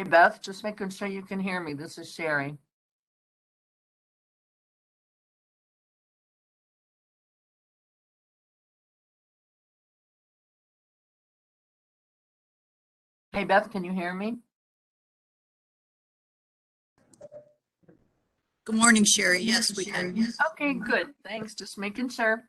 Beth, just making sure you can hear me. This is Sherry. Hey, Beth, can you hear me? Good morning, Sherry. Yes, we can. Okay, good. Thanks. Just making sure.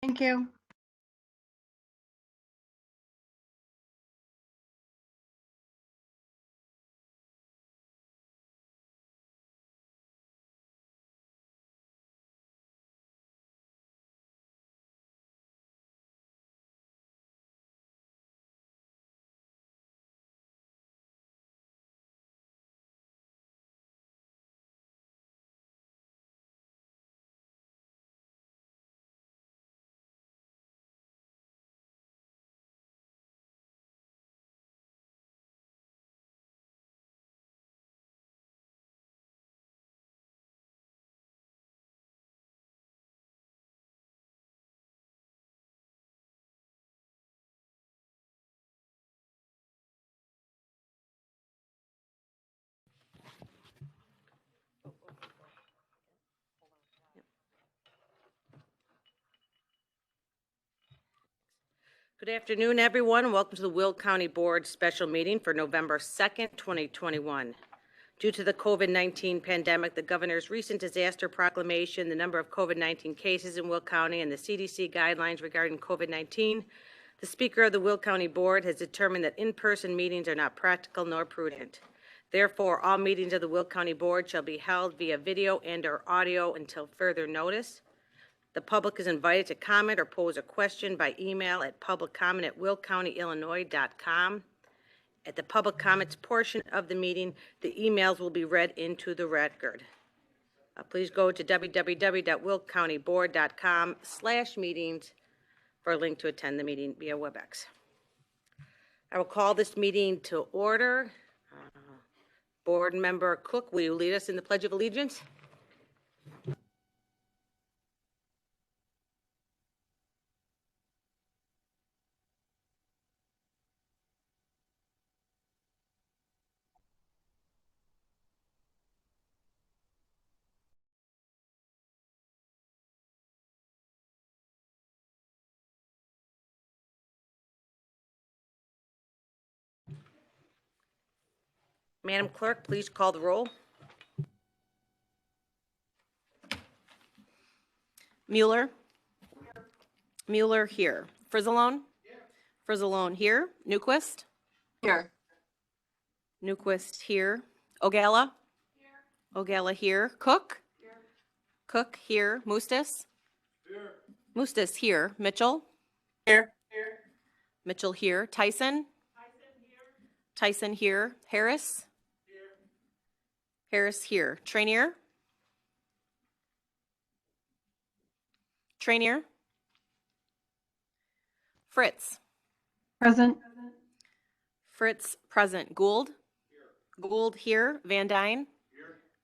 Thank you. Good afternoon, everyone. Welcome to the Will County Board Special Meeting for November 2nd, 2021. Due to the COVID-19 pandemic, the governor's recent disaster proclamation, the number of COVID-19 cases in Will County, and the CDC guidelines regarding COVID-19, the Speaker of the Will County Board has determined that in-person meetings are not practical nor prudent. Therefore, all meetings of the Will County Board shall be held via video and/or audio until further notice. The public is invited to comment or pose a question by email at publiccomment@willcountyillinois.com. At the public comments portion of the meeting, the emails will be read into the record. Please go to www.willcountyboard.com/meetings for a link to attend the meeting via WebEx. I will call this meeting to order. Board Member Cook, will you lead us in the Pledge of Allegiance? Madam Clerk, please call the roll. Mueller. Mueller here. Frizzalone. Frizzalone here. Newquist. Here. Newquist here. Ogala. Ogala here. Cook. Cook here. Mustis. Mustis here. Mitchell. Here. Mitchell here. Tyson. Tyson here. Harris. Harris here. Trainier. Trainier. Fritz. Present. Fritz present. Gould. Gould here. Van Dyne.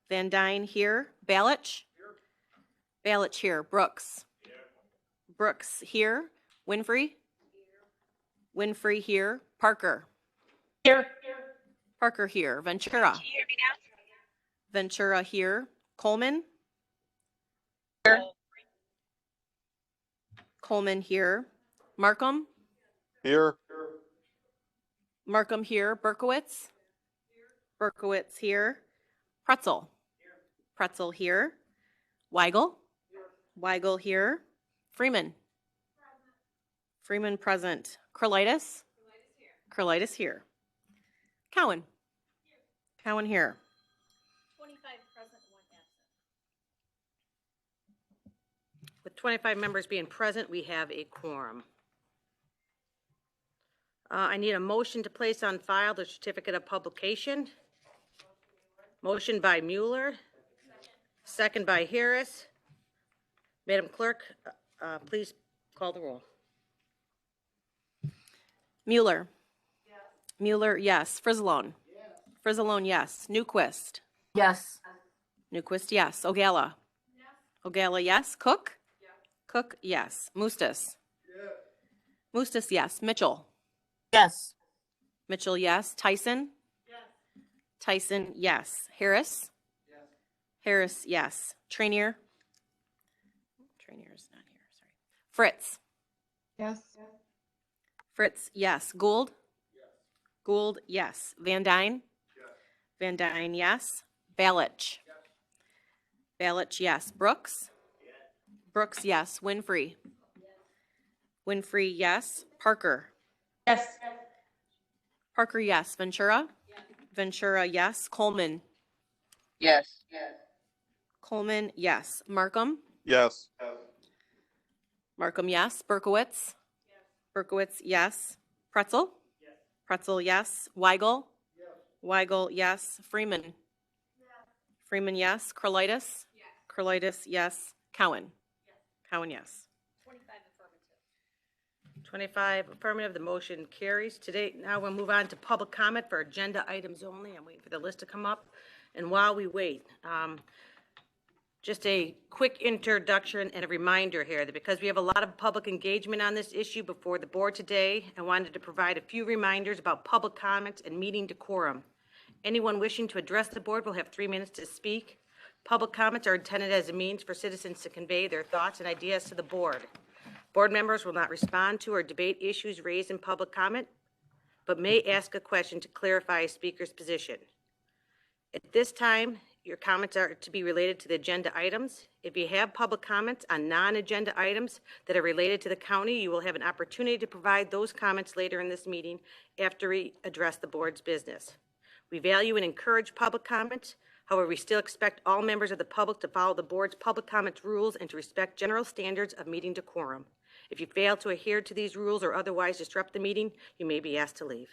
Van Dyne here. Balich. Balich here. Brooks. Brooks here. Winfrey. Winfrey here. Parker. Here. Parker here. Ventura. Ventura here. Coleman. Here. Coleman here. Markham. Here. Markham here. Berkowitz. Berkowitz here. Pretzel. Pretzel here. Weigel. Weigel here. Freeman. Freeman present. Krolitis. Krolitis here. Cowan. Cowan here. 25 present, 1 absent. With 25 members being present, we have a quorum. I need a motion to place on file the certificate of publication. Motion by Mueller, second by Harris. Madam Clerk, please call the roll. Mueller. Mueller, yes. Frizzalone. Frizzalone, yes. Newquist. Yes. Newquist, yes. Ogala. Ogala, yes. Cook. Cook, yes. Mustis. Mustis, yes. Mitchell. Yes. Mitchell, yes. Tyson. Tyson, yes. Harris. Harris, yes. Trainier. Trainier's not here, sorry. Fritz. Yes. Fritz, yes. Gould. Gould, yes. Van Dyne. Van Dyne, yes. Balich. Balich, yes. Brooks. Brooks, yes. Winfrey. Winfrey, yes. Parker. Yes. Parker, yes. Ventura. Ventura, yes. Coleman. Yes. Coleman, yes. Markham. Yes. Markham, yes. Berkowitz. Berkowitz, yes. Pretzel. Pretzel, yes. Weigel. Weigel, yes. Freeman. Freeman, yes. Krolitis. Krolitis, yes. Cowan. Cowan, yes. 25 affirmative, the motion carries. Today, now we'll move on to public comment for agenda items only. I'm waiting for the list to come up. And while we wait, just a quick introduction and a reminder here that because we have a lot of public engagement on this issue before the board today, I wanted to provide a few reminders about public comments and meeting decorum. Anyone wishing to address the board will have 3 minutes to speak. Public comments are intended as a means for citizens to convey their thoughts and ideas to the board. Board members will not respond to or debate issues raised in public comment, but may ask a question to clarify a speaker's position. At this time, your comments are to be related to the agenda items. If you have public comments on non-agenda items that are related to the county, you will have an opportunity to provide those comments later in this meeting after we address the board's business. We value and encourage public comment. However, we still expect all members of the public to follow the board's public comments rules and to respect general standards of meeting decorum. If you fail to adhere to these rules or otherwise disrupt the meeting, you may be asked to leave.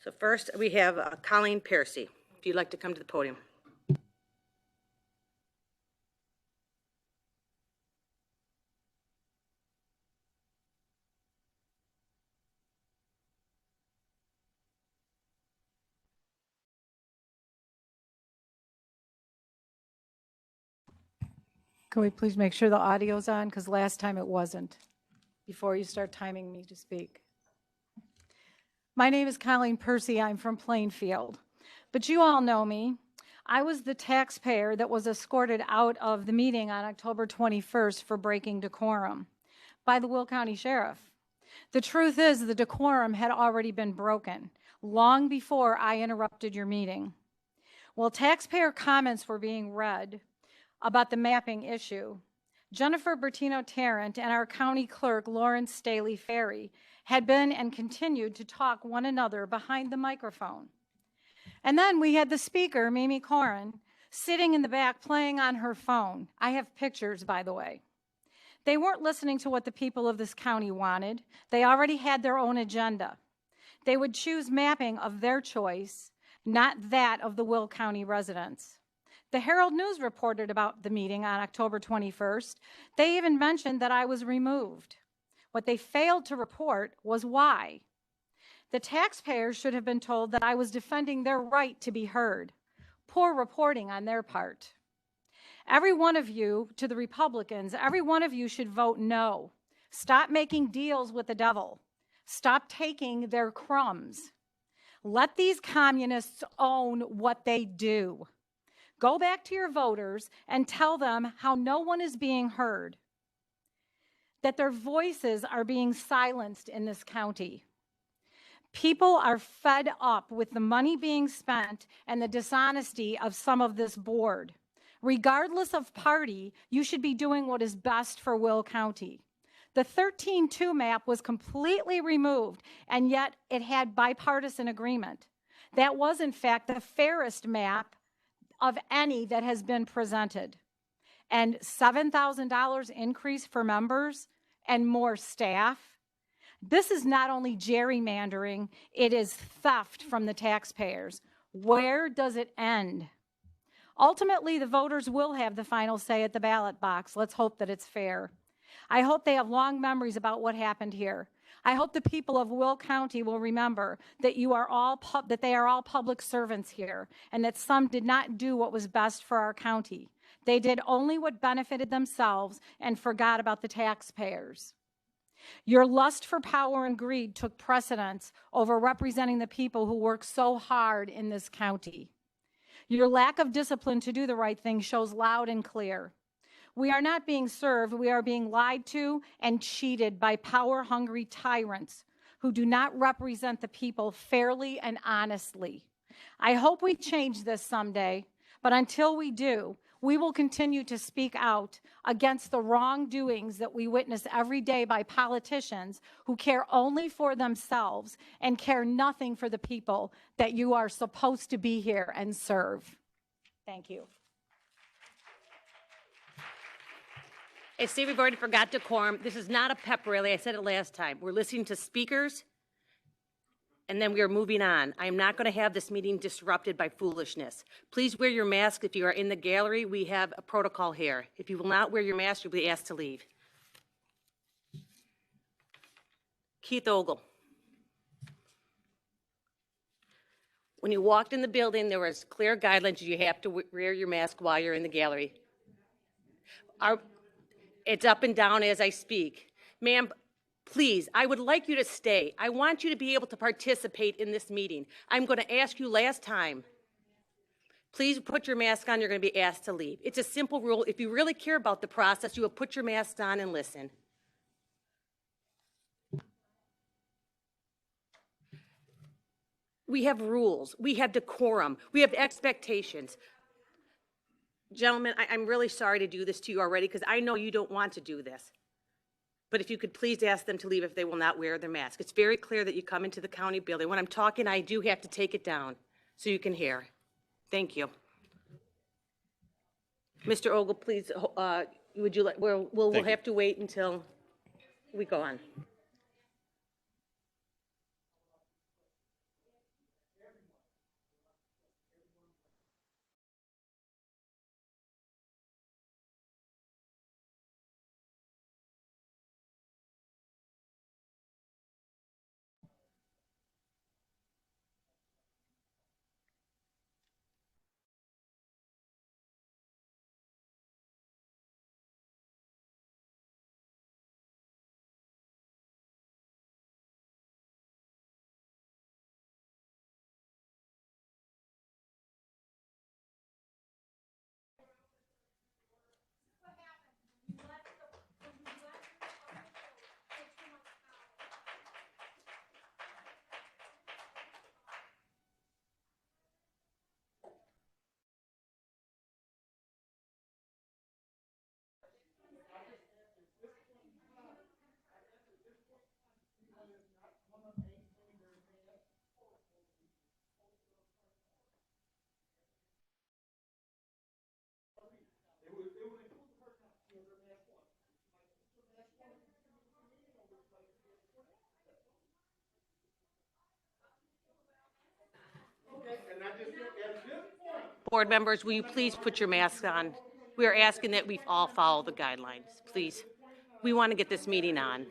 So first, we have Colleen Piercy. If you'd like to come to the podium. Can we please make sure the audio's on? Because last time it wasn't, before you start timing me to speak. My name is Colleen Percy. I'm from Plainfield. But you all know me. I was the taxpayer that was escorted out of the meeting on October 21st for breaking decorum by the Will County Sheriff. The truth is the decorum had already been broken long before I interrupted your meeting. While taxpayer comments were being read about the mapping issue, Jennifer Bertino-Tarrant and our county clerk, Lawrence Staley Ferry, had been and continued to talk one another behind the microphone. And then we had the speaker, Mimi Corin, sitting in the back playing on her phone. I have pictures, by the way. They weren't listening to what the people of this county wanted. They already had their own agenda. They would choose mapping of their choice, not that of the Will County residents. The Herald News reported about the meeting on October 21st. They even mentioned that I was removed. What they failed to report was why. The taxpayers should have been told that I was defending their right to be heard. Poor reporting on their part. Every one of you, to the Republicans, every one of you should vote no. Stop making deals with the devil. Stop taking their crumbs. Let these communists own what they do. Go back to your voters and tell them how no one is being heard, that their voices are being silenced in this county. People are fed up with the money being spent and the dishonesty of some of this board. Regardless of party, you should be doing what is best for Will County. The 13-2 map was completely removed, and yet it had bipartisan agreement. That was, in fact, the fairest map of any that has been presented. And $7,000 increase for members and more staff. This is not only gerrymandering, it is theft from the taxpayers. Where does it end? Ultimately, the voters will have the final say at the ballot box. Let's hope that it's fair. I hope they have long memories about what happened here. I hope the people of Will County will remember that they are all public servants here, and that some did not do what was best for our county. They did only what benefited themselves and forgot about the taxpayers. Your lust for power and greed took precedence over representing the people who work so hard in this county. Your lack of discipline to do the right thing shows loud and clear. We are not being served, we are being lied to and cheated by power-hungry tyrants who do not represent the people fairly and honestly. I hope we change this someday, but until we do, We will continue to speak out against the wrongdoings that we witness every day by politicians who care only for themselves and care nothing for the people that you are supposed to be here and serve. Thank you. I see we've already forgot decorum. This is not a pep rally. I said it last time. We're listening to speakers, and then we are moving on. I am not going to have this meeting disrupted by foolishness. Please wear your mask if you are in the gallery. We have a protocol here. If you will not wear your mask, you'll be asked to leave. Keith Ogle. When you walked in the building, there was clear guidelines. You have to wear your mask while you're in the gallery. It's up and down as I speak. Ma'am, please, I would like you to stay. I want you to be able to participate in this meeting. I'm going to ask you last time. Please put your mask on. You're going to be asked to leave. It's a simple rule. If you really care about the process, you will put your mask on and listen. We have rules. We have decorum. We have expectations. Gentlemen, I'm really sorry to do this to you already because I know you don't want to do this. But if you could please ask them to leave if they will not wear their mask. It's very clear that you come into the county building. When I'm talking, I do have to take it down so you can hear. Thank you. Mr. Ogle, please, would you like, we'll have to wait until we go on. Board members, will you please put your masks on? We are asking that we all follow the guidelines, please. We want to get this meeting on.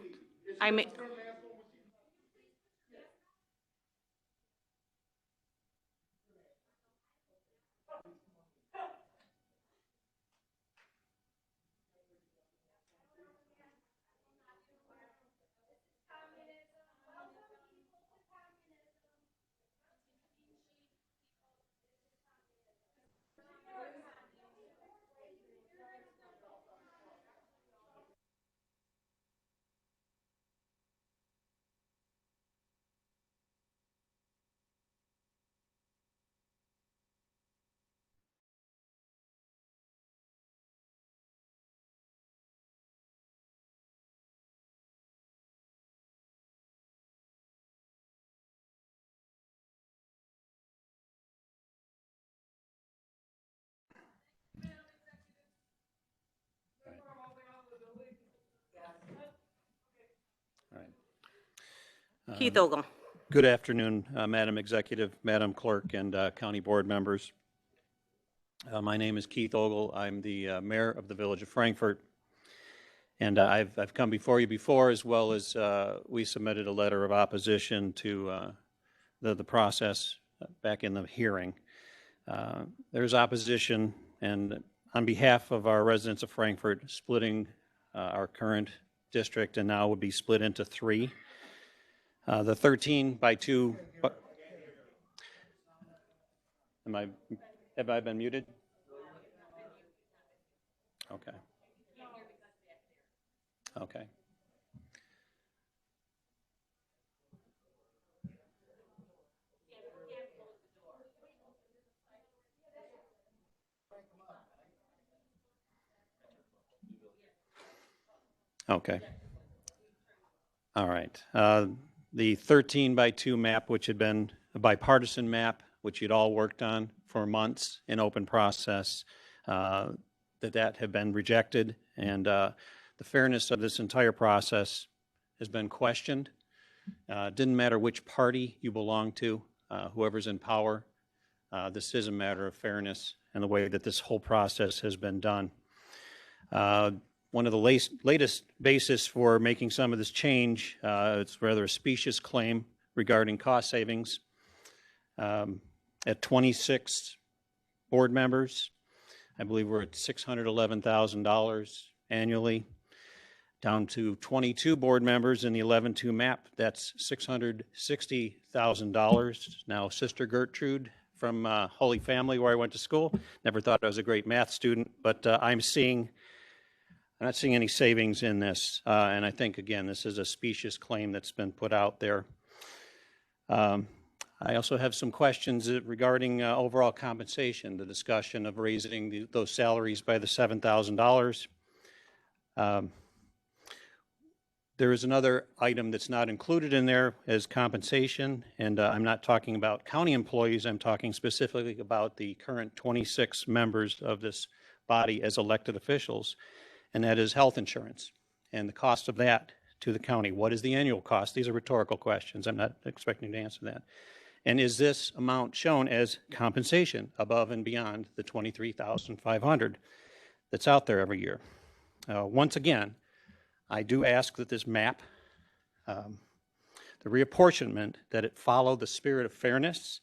Keith Ogle. Good afternoon, Madam Executive, Madam Clerk, and County Board members. My name is Keith Ogle. I'm the Mayor of the Village of Frankfort, and I've come before you before, as well as we submitted a letter of opposition to the process back in the hearing. There's opposition, and on behalf of our residents of Frankfort, splitting our current district and now would be split into three. The 13 by 2, have I been muted? Okay. Okay. Okay. All right. The 13 by 2 map, which had been a bipartisan map, which you'd all worked on for months in open process, that have been rejected. And the fairness of this entire process has been questioned. Didn't matter which party you belong to, whoever's in power. This is a matter of fairness and the way that this whole process has been done. One of the latest basis for making some of this change, it's rather a specious claim regarding cost savings. At 26 board members, I believe we're at $611,000 annually. Down to 22 board members in the 11-2 map, that's $660,000. Now, Sister Gertrude from Holy Family, where I went to school, never thought I was a great math student, but I'm not seeing any savings in this. And I think, again, this is a specious claim that's been put out there. I also have some questions regarding overall compensation, the discussion of raising those salaries by the $7,000. There is another item that's not included in there as compensation, and I'm not talking about county employees. I'm talking specifically about the current 26 members of this body as elected officials, and that is health insurance and the cost of that to the county. What is the annual cost? These are rhetorical questions. I'm not expecting to answer that. And is this amount shown as compensation above and beyond the $23,500 that's out there every year? Once again, I do ask that this map, the reapportionment, that it follow the spirit of fairness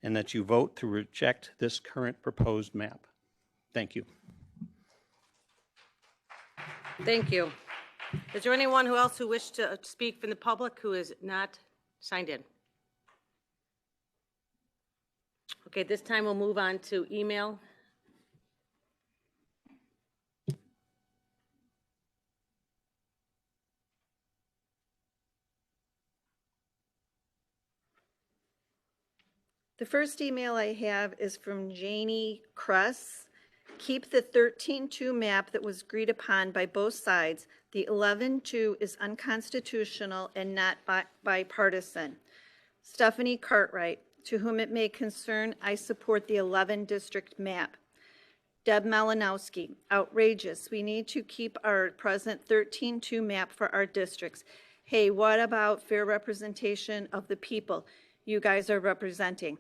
and that you vote to reject this current proposed map. Thank you. Thank you. Is there anyone else who wishes to speak from the public who is not signed in? Okay, this time we'll move on to email. The first email I have is from Janie Kress. Keep the 13-2 map that was agreed upon by both sides. The 11-2 is unconstitutional and not bipartisan. Stephanie Cartwright, to whom it may concern, I support the 11 district map. Deb Malinowski, outrageous. We need to keep our present 13-2 map for our districts. Hey, what about fair representation of the people you guys are representing?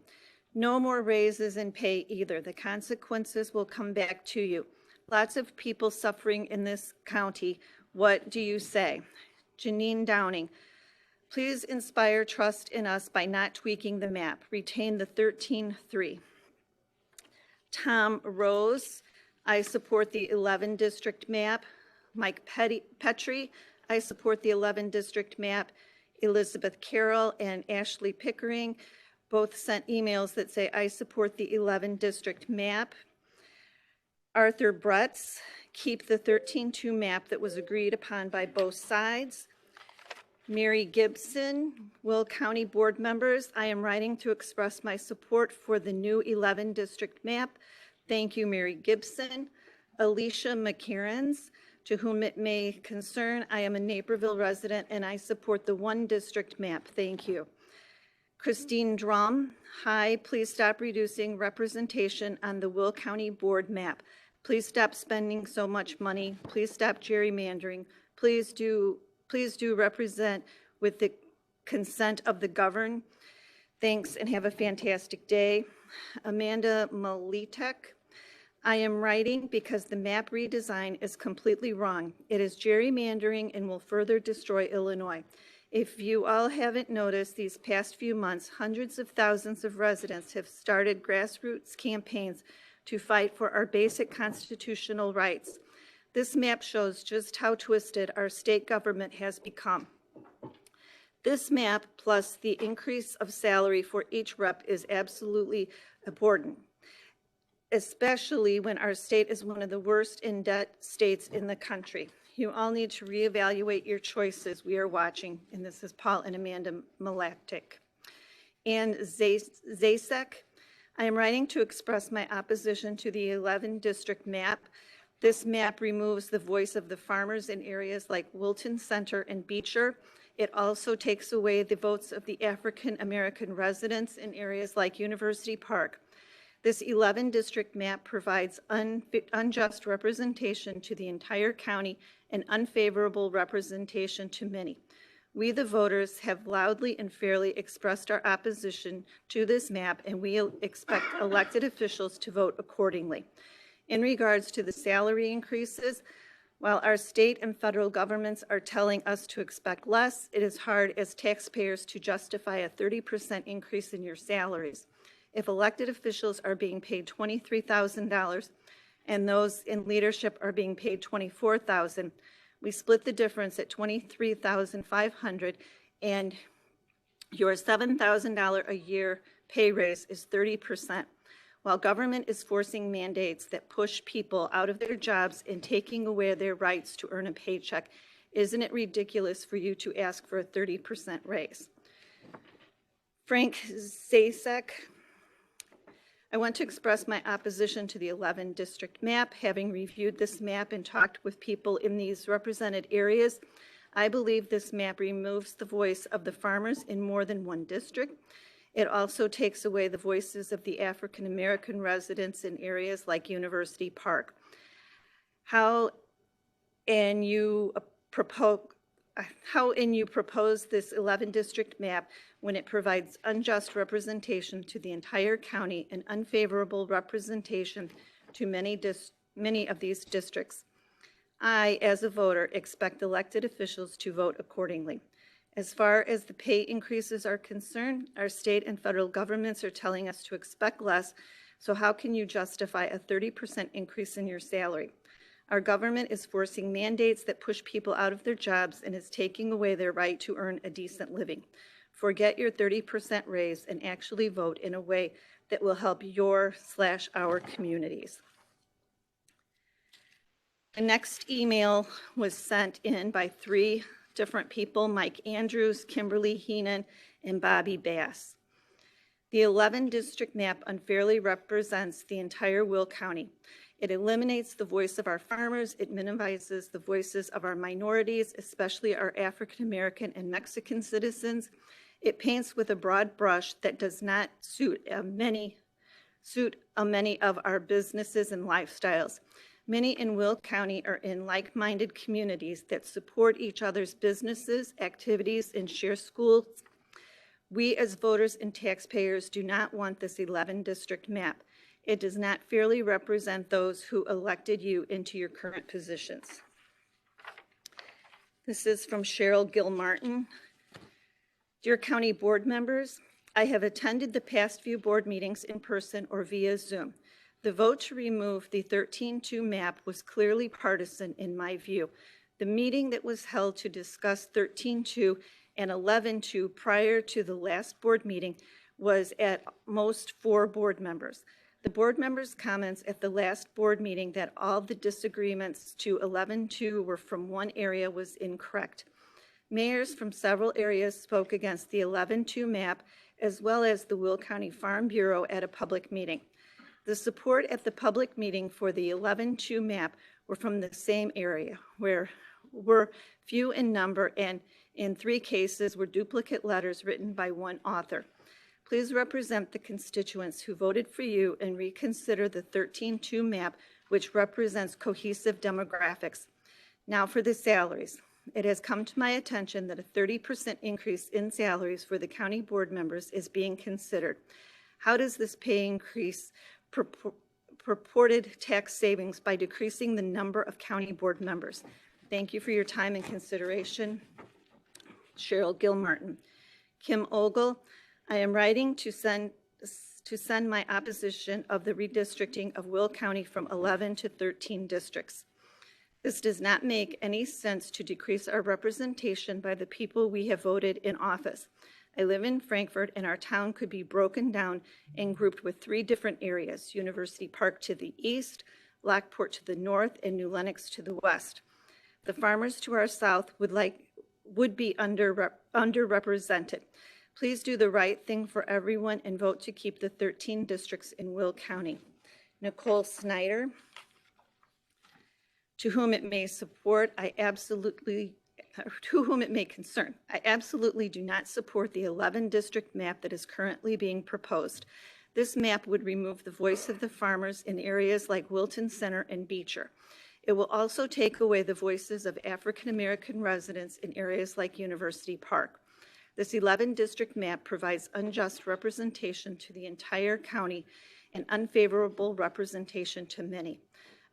No more raises in pay either. The consequences will come back to you. Lots of people suffering in this county. What do you say? Janine Downing, please inspire trust in us by not tweaking the map. Retain the 13-3. Tom Rose, I support the 11 district map. Mike Petrie, I support the 11 district map. Elizabeth Carroll and Ashley Pickering both sent emails that say I support the 11 district map. Arthur Bretz, keep the 13-2 map that was agreed upon by both sides. Mary Gibson, Will County Board members, I am writing to express my support for the new 11 district map. Thank you, Mary Gibson. Alicia McCarrans, to whom it may concern, I am a Naperville resident and I support the 1 district map. Thank you. Christine Drum, hi, please stop reducing representation on the Will County Board map. Please stop spending so much money. Please stop gerrymandering. Please do represent with the consent of the governed. Thanks and have a fantastic day. Amanda Malitek, I am writing because the map redesign is completely wrong. It is gerrymandering and will further destroy Illinois. If you all haven't noticed, these past few months, hundreds of thousands of residents have started grassroots campaigns to fight for our basic constitutional rights. This map shows just how twisted our state government has become. This map, plus the increase of salary for each rep, is absolutely important, especially when our state is one of the worst in debt states in the country. You all need to reevaluate your choices. We are watching, and this is Paul and Amanda Malactic. And Zasek, I am writing to express my opposition to the 11 district map. This map removes the voice of the farmers in areas like Wilton Center and Beecher. It also takes away the votes of the African American residents in areas like University Park. This 11-district map provides unjust representation to the entire county and unfavorable representation to many. We, the voters, have loudly and fairly expressed our opposition to this map, and we expect elected officials to vote accordingly. In regards to the salary increases, while our state and federal governments are telling us to expect less, it is hard as taxpayers to justify a 30% increase in your salaries. If elected officials are being paid $23,000 and those in leadership are being paid $24,000, we split the difference at $23,500, and your $7,000 a year pay raise is 30%. While government is forcing mandates that push people out of their jobs and taking away their rights to earn a paycheck, isn't it ridiculous for you to ask for a 30% raise? Frank Zasek, I want to express my opposition to the 11-district map. Having reviewed this map and talked with people in these represented areas, I believe this map removes the voice of the farmers in more than one district. It also takes away the voices of the African American residents in areas like University Park. How in you propose this 11-district map when it provides unjust representation to the entire county and unfavorable representation to many of these districts? I, as a voter, expect elected officials to vote accordingly. As far as the pay increases are concerned, our state and federal governments are telling us to expect less, so how can you justify a 30% increase in your salary? Our government is forcing mandates that push people out of their jobs and is taking away their right to earn a decent living. Forget your 30% raise and actually vote in a way that will help your/our communities. The next email was sent in by 3 different people: Mike Andrews, Kimberly Heenan, and Bobby Bass. The 11-district map unfairly represents the entire Will County. It eliminates the voice of our farmers. It minimizes the voices of our minorities, especially our African American and Mexican citizens. It paints with a broad brush that does not suit many of our businesses and lifestyles. Many in Will County are in like-minded communities that support each other's businesses, activities, and share schools. We as voters and taxpayers do not want this 11-district map. It does not fairly represent those who elected you into your current positions. This is from Cheryl Gilmartin. Dear County Board members, I have attended the past few board meetings in person or via Zoom. The vote to remove the 13-2 map was clearly partisan in my view. The meeting that was held to discuss 13-2 and 11-2 prior to the last board meeting was at most 4 board members. The board members' comments at the last board meeting that all the disagreements to 11-2 were from one area was incorrect. Mayors from several areas spoke against the 11-2 map, as well as the Will County Farm Bureau at a public meeting. The support at the public meeting for the 11-2 map were from the same area, where were few in number, and in 3 cases were duplicate letters written by one author. Please represent the constituents who voted for you and reconsider the 13-2 map, which represents cohesive demographics. Now for the salaries. It has come to my attention that a 30% increase in salaries for the county board members is being considered. How does this pay increase purported tax savings by decreasing the number of county board members? Thank you for your time and consideration. Cheryl Gilmartin. Kim Ogle, I am writing to send my opposition of the redistricting of Will County from 11 to 13 districts. This does not make any sense to decrease our representation by the people we have voted in office. I live in Frankfort, and our town could be broken down and grouped with 3 different areas: University Park to the east, Lockport to the north, and New Lenox to the west. The farmers to our south would be underrepresented. Please do the right thing for everyone and vote to keep the 13 districts in Will County. Nicole Snyder. To whom it may support, to whom it may concern, I absolutely do not support the 11 district map that is currently being proposed. This map would remove the voice of the farmers in areas like Wilton Center and Beecher. It will also take away the voices of African American residents in areas like University Park. This 11 district map provides unjust representation to the entire county and unfavorable representation to many.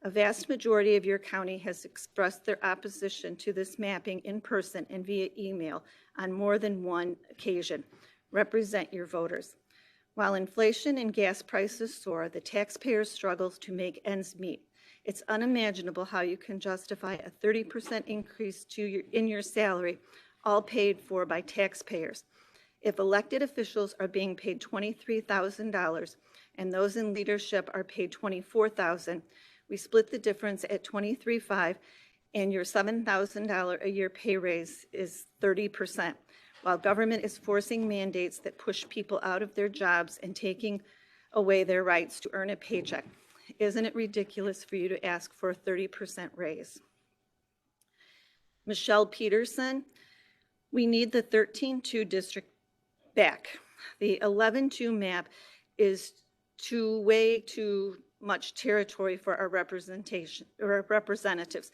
A vast majority of your county has expressed their opposition to this mapping in person and via email on more than one occasion. Represent your voters. While inflation and gas prices soar, the taxpayer struggles to make ends meet. It's unimaginable how you can justify a 30% increase in your salary, all paid for by taxpayers. If elected officials are being paid $23,000 and those in leadership are paid $24,000, we split the difference at $23,500, and your $7,000 a year pay raise is 30%, while government is forcing mandates that push people out of their jobs and taking away their rights to earn a paycheck. Isn't it ridiculous for you to ask for a 30% raise? Michelle Peterson, we need the 13-2 district back. The 11-2 map is way too much territory for our representation or our representatives.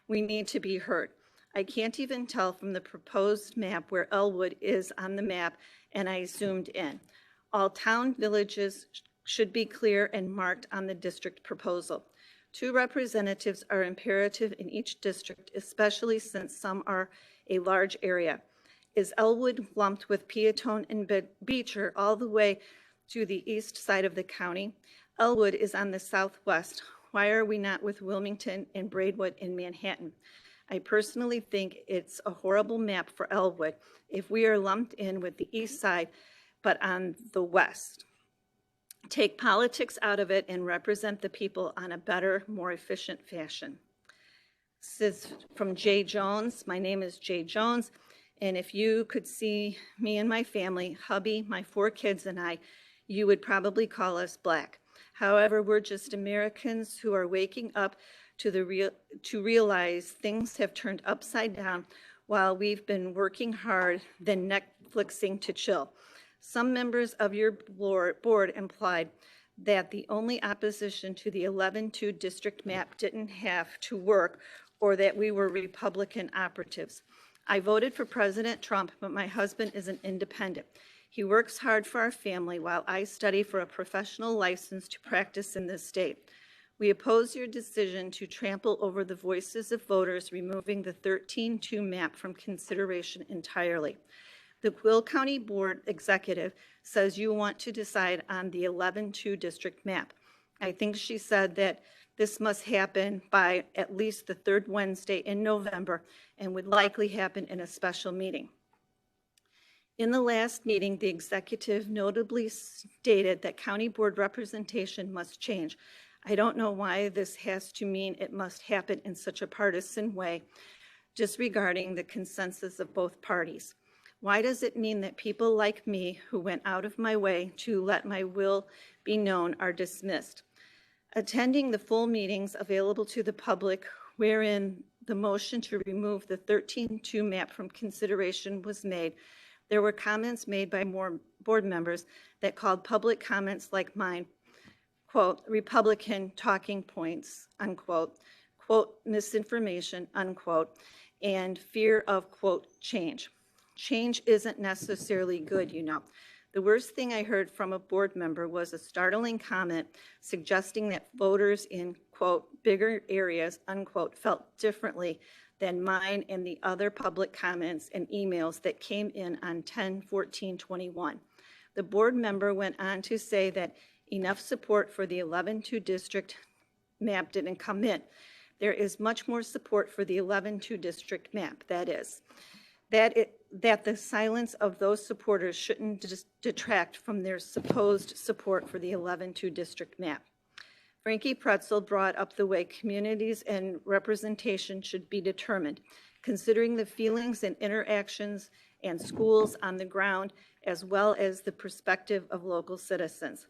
We need to be heard. I can't even tell from the proposed map where Elwood is on the map, and I zoomed in. All town villages should be clear and marked on the district proposal. 2 representatives are imperative in each district, especially since some are a large area. Is Elwood lumped with Peatone and Beecher all the way to the east side of the county? Elwood is on the southwest. Why are we not with Wilmington and Braidwood in Manhattan? I personally think it's a horrible map for Elwood if we are lumped in with the east side, but on the west. Take politics out of it and represent the people on a better, more efficient fashion. This is from Jay Jones. My name is Jay Jones, and if you could see me and my family, hubby, my 4 kids, and I, you would probably call us black. However, we're just Americans who are waking up to realize things have turned upside down while we've been working hard, then Netflixing to chill. Some members of your board implied that the only opposition to the 11-2 district map didn't have to work or that we were Republican operatives. I voted for President Trump, but my husband is an independent. He works hard for our family while I study for a professional license to practice in this state. We oppose your decision to trample over the voices of voters, removing the 13-2 map from consideration entirely. The Will County Board Executive says you want to decide on the 11-2 district map. I think she said that this must happen by at least the 3rd Wednesday in November and would likely happen in a special meeting. In the last meeting, the executive notably stated that county board representation must change. I don't know why this has to mean it must happen in such a partisan way, disregarding the consensus of both parties. Why does it mean that people like me who went out of my way to let my will be known are dismissed? Attending the full meetings available to the public wherein the motion to remove the 13-2 map from consideration was made, there were comments made by more board members that called public comments like mine, quote, Republican talking points, unquote, quote, misinformation, unquote, and fear of, quote, change. Change isn't necessarily good, you know. The worst thing I heard from a board member was a startling comment suggesting that voters in, quote, bigger areas, unquote, felt differently than mine and the other public comments and emails that came in on 10/14/21. The board member went on to say that enough support for the 11-2 district map didn't come in. There is much more support for the 11-2 district map, that is. That the silence of those supporters shouldn't detract from their supposed support for the 11-2 district map. Frankie Pretzel brought up the way communities and representation should be determined, considering the feelings and interactions and schools on the ground, as well as the perspective of local citizens.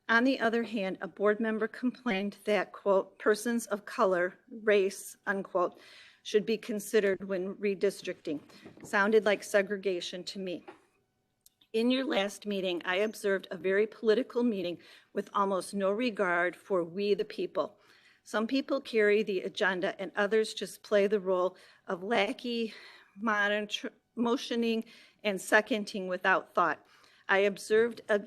On the other hand, a board member complained that, quote, persons of color, race, unquote, should be considered when redistricting. Sounded like segregation to me. In your last meeting, I observed a very political meeting with almost no regard for we the people. Some people carry the agenda and others just play the role of lackey, motioning, and seconding without thought. I observed a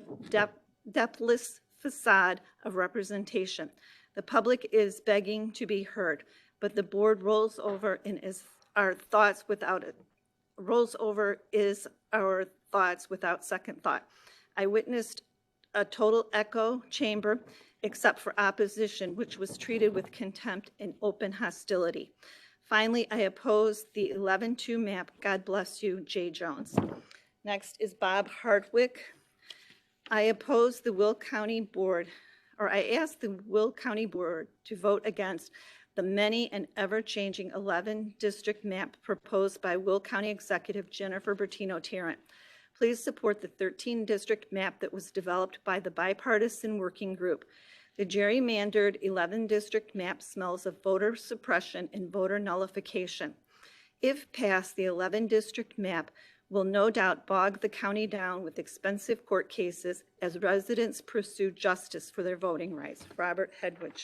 depthless facade of representation. The public is begging to be heard, but the board rolls over is our thoughts without second thought. I witnessed a total echo chamber except for opposition, which was treated with contempt and open hostility. Finally, I oppose the 11-2 map. God bless you, Jay Jones. Next is Bob Hardwick. I oppose the Will County Board, or I ask the Will County Board to vote against the many and ever-changing 11-district map proposed by Will County Executive Jennifer Bertino-Tarrant. Please support the 13-district map that was developed by the bipartisan working group. The gerrymandered 11-district map smells of voter suppression and voter nullification. If passed, the 11-district map will no doubt bog the county down with expensive court cases as residents pursue justice for their voting rights. Robert Hedwig.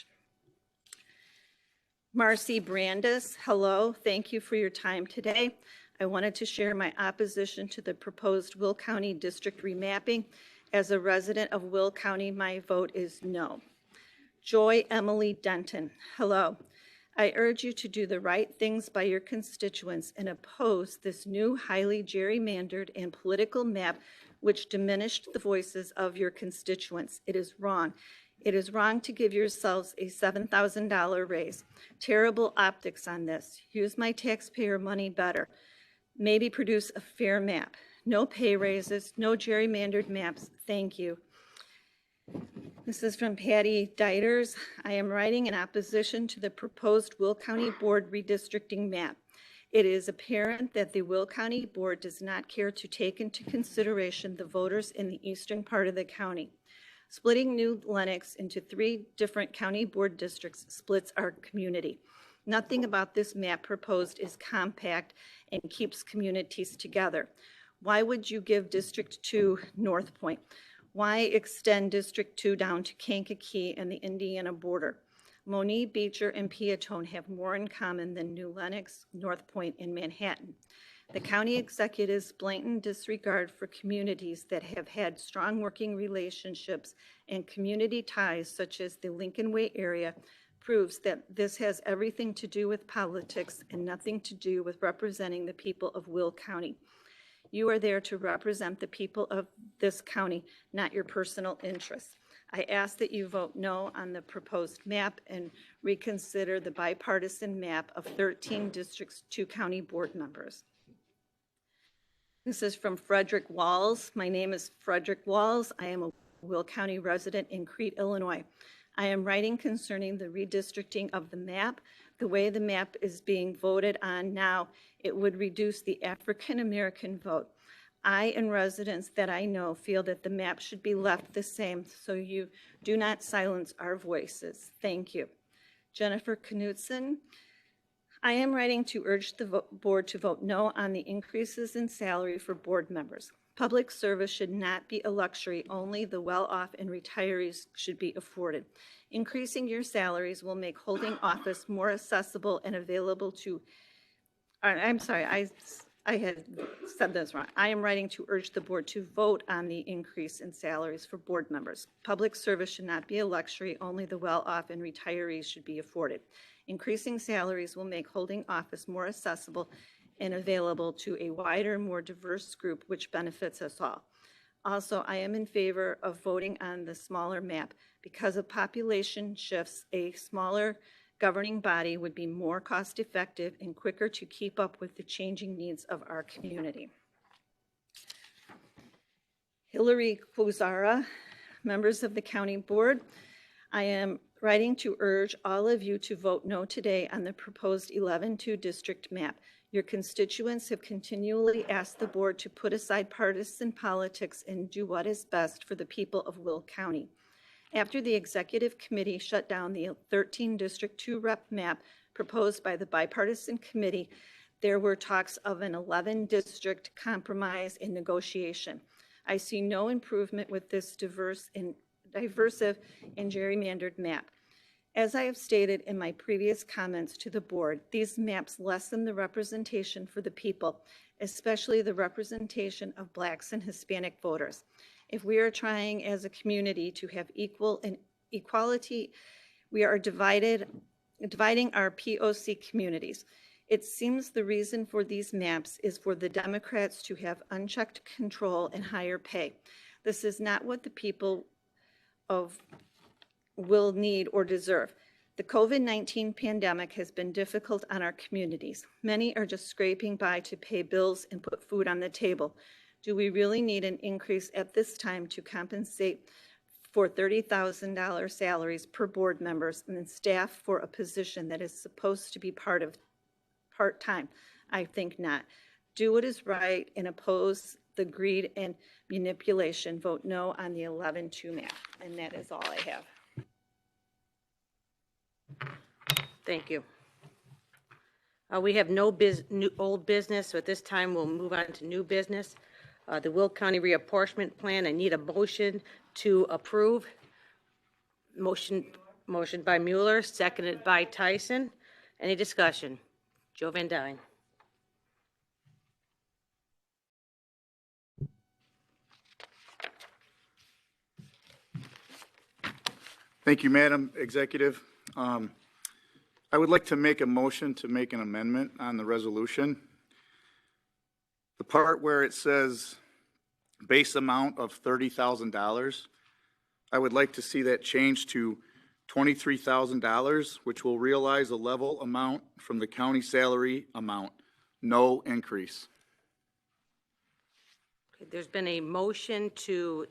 Marcy Brandis, hello. Thank you for your time today. I wanted to share my opposition to the proposed Will County District remapping. As a resident of Will County, my vote is no. Joy Emily Denton, hello. I urge you to do the right things by your constituents and oppose this new highly gerrymandered and political map which diminished the voices of your constituents. It is wrong. It is wrong to give yourselves a $7,000 raise. Terrible optics on this. Use my taxpayer money better. Maybe produce a fair map. No pay raises, no gerrymandered maps. Thank you. This is from Patty Dieters. I am writing in opposition to the proposed Will County Board redistricting map. It is apparent that the Will County Board does not care to take into consideration the voters in the eastern part of the county. Splitting New Lenox into 3 different county board districts splits our community. Nothing about this map proposed is compact and keeps communities together. Why would you give District 2 North Point? Why extend District 2 down to Kankakee and the Indiana border? Monee, Beecher, and Peatone have more in common than New Lenox, North Point, and Manhattan. The county executive's blatant disregard for communities that have had strong working relationships and community ties, such as the Lincoln Way area, proves that this has everything to do with politics and nothing to do with representing the people of Will County. You are there to represent the people of this county, not your personal interests. I ask that you vote no on the proposed map and reconsider the bipartisan map of 13 districts, 2 county board members. This is from Frederick Walls. My name is Frederick Walls. I am a Will County resident in Crete, Illinois. I am writing concerning the redistricting of the map. The way the map is being voted on now, it would reduce the African American vote. I and residents that I know feel that the map should be left the same so you do not silence our voices. Thank you. Jennifer Knutson. I am writing to urge the board to vote no on the increases in salary for board members. Public service should not be a luxury. Only the well-off and retirees should be afforded. Increasing your salaries will make holding office more accessible and available to, I'm sorry, I had said this wrong. I am writing to urge the board to vote on the increase in salaries for board members. Public service should not be a luxury. Only the well-off and retirees should be afforded. Increasing salaries will make holding office more accessible and available to a wider, more diverse group, which benefits us all. Also, I am in favor of voting on the smaller map. Because of population shifts, a smaller governing body would be more cost-effective and quicker to keep up with the changing needs of our community. Hillary Kuzara, members of the County Board, I am writing to urge all of you to vote no today on the proposed 11-2 district map. Your constituents have continually asked the board to put aside partisan politics and do what is best for the people of Will County. After the executive committee shut down the 13 District 2 rep map proposed by the bipartisan committee, there were talks of an 11 district compromise in negotiation. I see no improvement with this diverse and gerrymandered map. As I have stated in my previous comments to the board, these maps lessen the representation for the people, especially the representation of Blacks and Hispanic voters. If we are trying as a community to have equality, we are dividing our POC communities. It seems the reason for these maps is for the Democrats to have unchecked control and higher pay. This is not what the people will need or deserve. The COVID-19 pandemic has been difficult on our communities. Many are just scraping by to pay bills and put food on the table. Do we really need an increase at this time to compensate for $30,000 salaries per board members and staff for a position that is supposed to be part-time? I think not. Do what is right and oppose the greed and manipulation. Vote no on the 11-2 map. And that is all I have. Thank you. We have no old business, so at this time we'll move on to new business. The Will County Reapportionment Plan. I need a motion to approve. Motion by Mueller, seconded by Tyson. Any discussion? Joe Van Dyne. Thank you, Madam Executive. I would like to make a motion to make an amendment on the resolution. The part where it says base amount of $30,000, I would like to see that changed to $23,000, which will realize a level amount from the county salary amount, no increase. Okay, there's been a motion to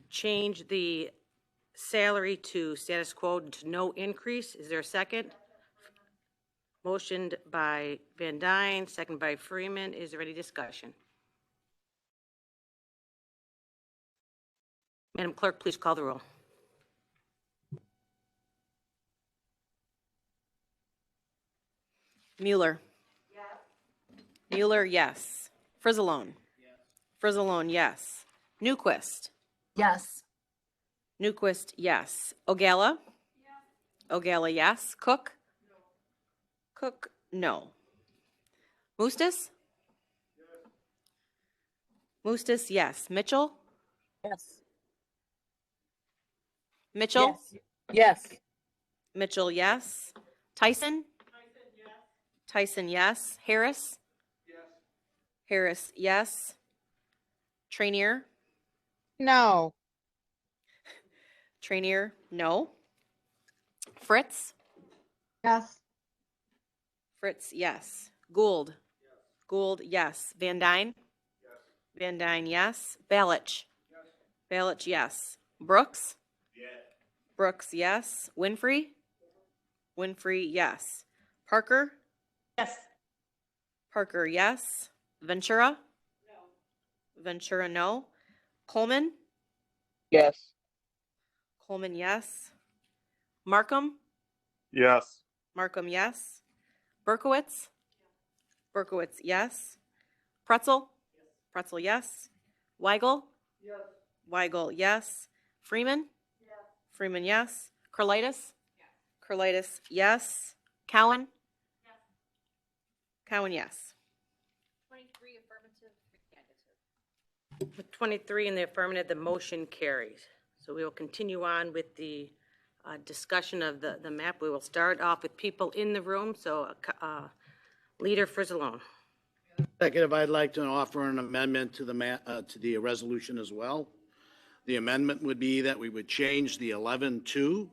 change the salary to status quo to no increase. Is there a second? Motioned by Van Dyne, second by Freeman. Is there any discussion? Madam Clerk, please call the roll. Mueller. Yes. Mueller, yes. Frizzalone. Yes. Frizzalone, yes. Newquist. Yes. Newquist, yes. Ogala? Yes. Ogala, yes. Cook? No. Cook, no. Mustis? Yes. Mustis, yes. Mitchell? Yes. Mitchell? Yes. Mitchell, yes. Tyson? Tyson, yes. Harris? Yes. Harris, yes. Trainier? No. Trainier, no. Fritz? Yes. Fritz, yes. Gould? Yes. Gould, yes. Van Dyne? Yes. Van Dyne, yes. Balich? Yes. Balich, yes. Brooks? Yes. Brooks, yes. Winfrey? Winfrey, yes. Parker? Yes. Parker, yes. Ventura? No. Ventura, no. Coleman? Yes. Coleman, yes. Markham? Yes. Markham, yes. Berkowitz? Berkowitz, yes. Pretzel? Pretzel, yes. Weigel? Yes. Weigel, yes. Freeman? Yes. Freeman, yes. Curlitis? Yes. Curlitis, yes. Cowan? Yes. Cowan, yes. 23 affirmative, 3 negative. With 23 in the affirmative, the motion carries. So we will continue on with the discussion of the map. We will start off with people in the room. So Leader Frizzalone. Executive, I'd like to offer an amendment to the resolution as well. The amendment would be that we would change the 11-2 to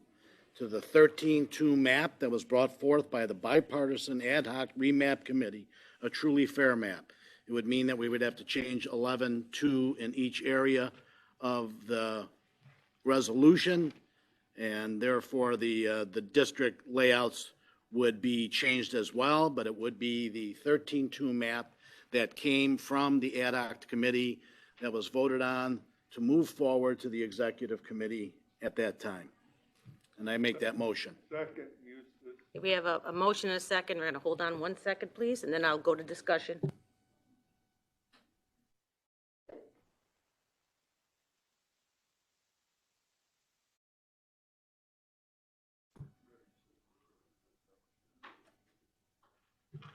the 13-2 map that was brought forth by the bipartisan ad hoc remap committee, a truly fair map. It would mean that we would have to change 11-2 in each area of the resolution, and therefore the district layouts would be changed as well, but it would be the 13-2 map that came from the ad hoc committee that was voted on to move forward to the executive committee at that time. And I make that motion. We have a motion and a second. We're going to hold on 1 second, please, and then I'll go to discussion.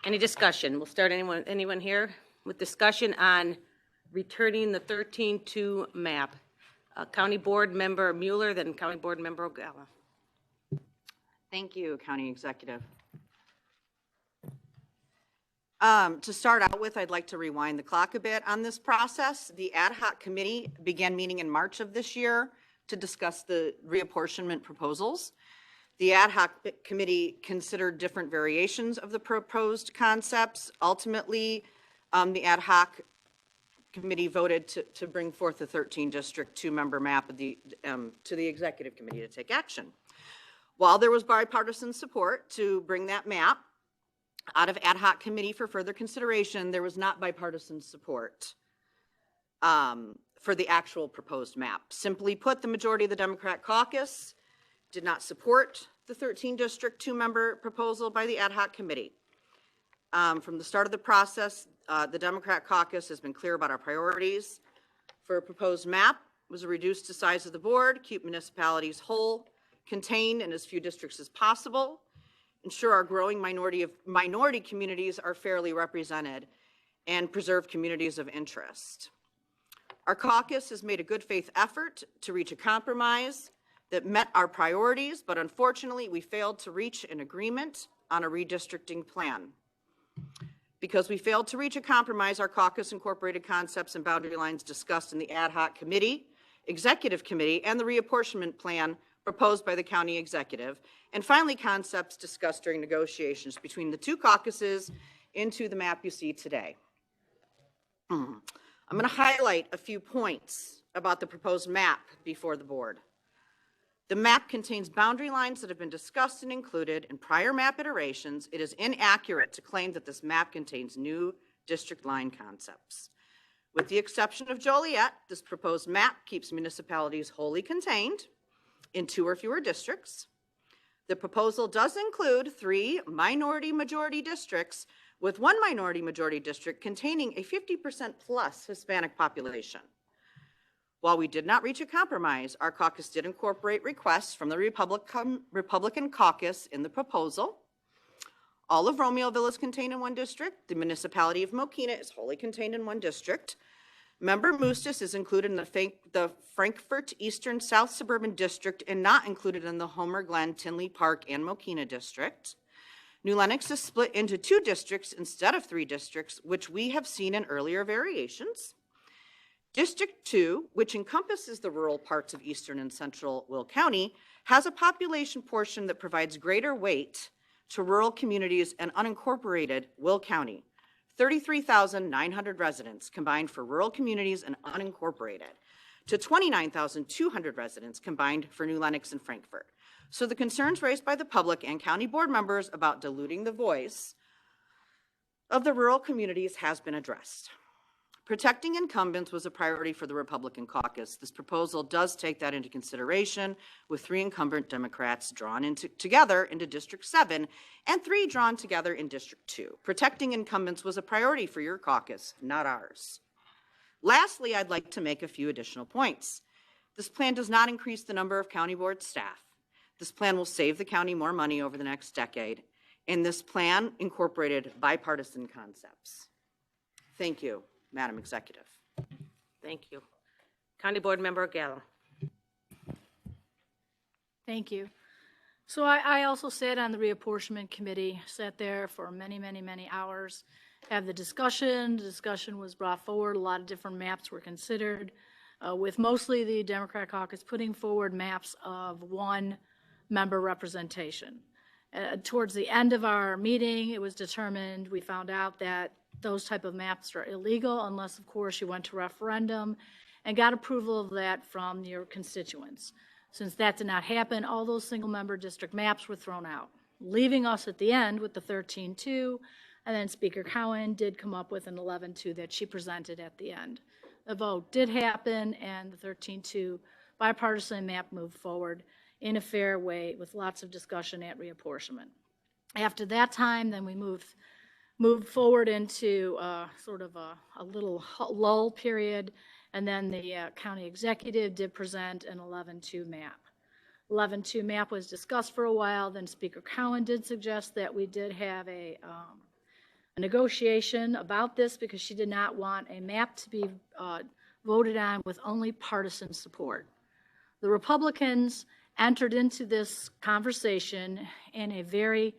Any discussion? We'll start anyone here with discussion on returning the 13-2 map. County Board Member Mueller, then County Board Member O'Gala. Thank you, County Executive. To start out with, I'd like to rewind the clock a bit on this process. The ad hoc committee began meeting in March of this year to discuss the reapportionment proposals. The ad hoc committee considered different variations of the proposed concepts. Ultimately, the ad hoc committee voted to bring forth the 13 district 2-member map of to the executive committee to take action. While there was bipartisan support to bring that map out of ad hoc committee for further consideration, there was not bipartisan support for the actual proposed map. Simply put, the majority of the Democrat caucus did not support the 13 district 2-member proposal by the ad hoc committee. From the start of the process, the Democrat caucus has been clear about our priorities. For a proposed map was a reduced to size of the board, keep municipalities whole, contained in as few districts as possible, ensure our growing minority communities are fairly represented, and preserve communities of interest. Our caucus has made a good faith effort to reach a compromise that met our priorities, but unfortunately we failed to reach an agreement on a redistricting plan. Because we failed to reach a compromise, our caucus incorporated concepts and boundary lines discussed in the ad hoc committee, executive committee, and the reapportionment plan proposed by the county executive, and finally concepts discussed during negotiations between the two caucuses into the map you see today. I'm going to highlight a few points about the proposed map before the board. The map contains boundary lines that have been discussed and included in prior map iterations. It is inaccurate to claim that this map contains new district line concepts. With the exception of Joliet, this proposed map keeps municipalities wholly contained in 2 or fewer districts. The proposal does include 3 minority-majority districts, with 1 minority-majority district containing a 50% plus Hispanic population. While we did not reach a compromise, our caucus did incorporate requests from the Republican caucus in the proposal. All of Romeoville is contained in 1 district. The municipality of Mokina is wholly contained in 1 district. Member Moostis is included in the Frankfort Eastern South Suburban District and not included in the Homer Glen, Tinley Park, and Mokina District. New Lenox is split into 2 districts instead of 3 districts, which we have seen in earlier variations. District 2, which encompasses the rural parts of eastern and central Will County, has a population portion that provides greater weight to rural communities and unincorporated Will County. 33,900 residents combined for rural communities and unincorporated, to 29,200 residents combined for New Lenox and Frankfort. So the concerns raised by the public and county board members about diluting the voice of the rural communities has been addressed. Protecting incumbents was a priority for the Republican caucus. This proposal does take that into consideration, with 3 incumbent Democrats drawn together into District 7 and 3 drawn together in District 2. Protecting incumbents was a priority for your caucus, not ours. Lastly, I'd like to make a few additional points. This plan does not increase the number of county board staff. This plan will save the county more money over the next decade, and this plan incorporated bipartisan concepts. Thank you, Madam Executive. Thank you. County Board Member Gallo. Thank you. So I also sat on the reapportionment committee, sat there for many hours, had the discussion. The discussion was brought forward. A lot of different maps were considered, with mostly the Democrat caucus putting forward maps of 1-member representation. Towards the end of our meeting, it was determined, we found out that those type of maps are illegal unless, of course, you went to referendum and got approval of that from your constituents. Since that did not happen, all those single-member district maps were thrown out, leaving us at the end with the 13-2, and then Speaker Cowan did come up with an 11-2 that she presented at the end. The vote did happen, and the 13-2 bipartisan map moved forward in a fair way with lots of discussion at reapportionment. After that time, then we moved forward into sort of a little lull period, and then the county executive did present an 11-2 map. 11-2 map was discussed for a while, then Speaker Cowan did suggest that we did have a negotiation about this because she did not want a map to be voted on with only partisan support. The Republicans entered into this conversation in a very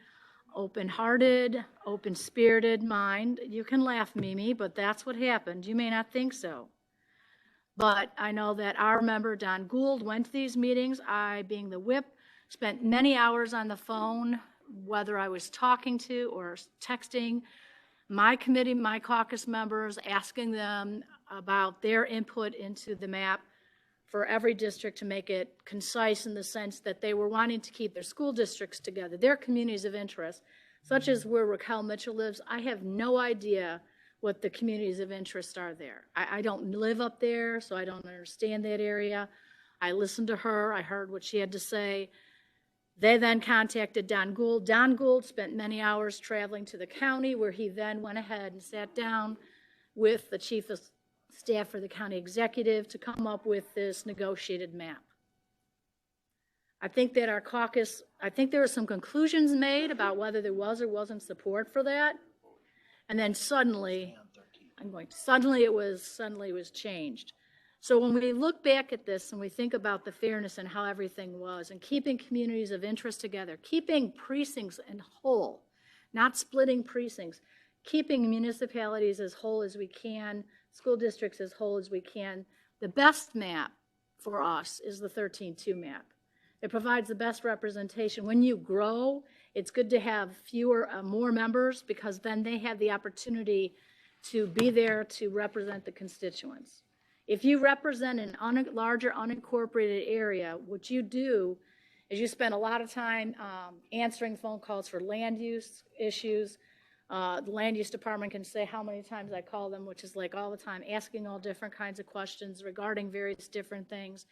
open-hearted, open-spirited mind. You can laugh, Mimi, but that's what happened. You may not think so. But I know that our member, Don Gould, went to these meetings. I, being the whip, spent many hours on the phone, whether I was talking to or texting my committee, my caucus members, asking them about their input into the map for every district to make it concise in the sense that they were wanting to keep their school districts together, their communities of interest, such as where Raquel Mitchell lives. I have no idea what the communities of interest are there. I don't live up there, so I don't understand that area. I listened to her. I heard what she had to say. They then contacted Don Gould. Don Gould spent many hours traveling to the county, where he then went ahead and sat down with the chief of staff for the county executive to come up with this negotiated map. I think that our caucus, I think there were some conclusions made about whether there was or wasn't support for that. And then suddenly it was changed. So when we look back at this and we think about the fairness and how everything was, and keeping communities of interest together, keeping precincts in whole, not splitting precincts, keeping municipalities as whole as we can, school districts as whole as we can, the best map for us is the 13-2 map. It provides the best representation. When you grow, it's good to have more members, because then they have the opportunity to be there to represent the constituents. If you represent an larger unincorporated area, what you do is you spend a lot of time answering phone calls for land use issues. The land use department can say how many times I call them, which is like all the time, asking all different kinds of questions regarding various different things,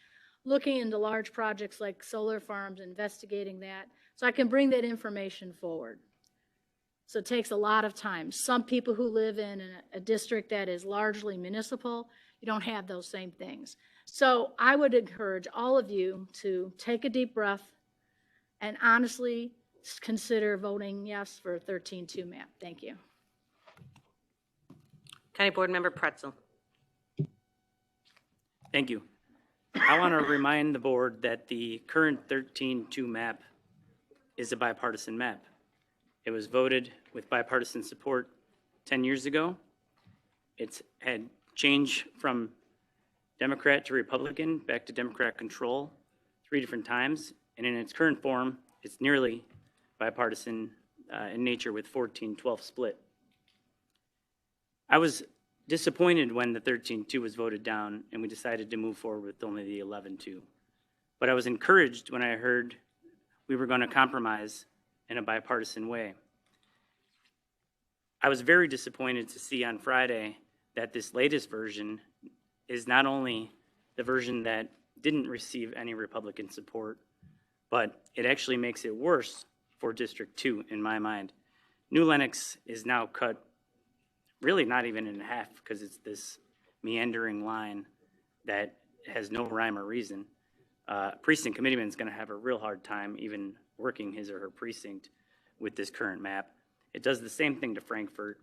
looking into large projects like solar farms, investigating that. So I can bring that information forward. So it takes a lot of time. Some people who live in a district that is largely municipal, you don't have those same things. So I would encourage all of you to take a deep breath and honestly consider voting yes for 13-2 map. Thank you. County Board Member Pretzel. Thank you. I want to remind the board that the current 13-2 map is a bipartisan map. It was voted with bipartisan support 10 years ago. It's had change from Democrat to Republican, back to Democrat control 3 different times. And in its current form, it's nearly bipartisan in nature with 14-12 split. I was disappointed when the 13-2 was voted down and we decided to move forward with only the 11-2. But I was encouraged when I heard we were going to compromise in a bipartisan way. I was very disappointed to see on Friday that this latest version is not only the version that didn't receive any Republican support, but it actually makes it worse for District 2 in my mind. New Lenox is now cut really not even in half, because it's this meandering line that has no rhyme or reason. Precinct committeeman is going to have a real hard time even working his or her precinct with this current map. It does the same thing to Frankfort.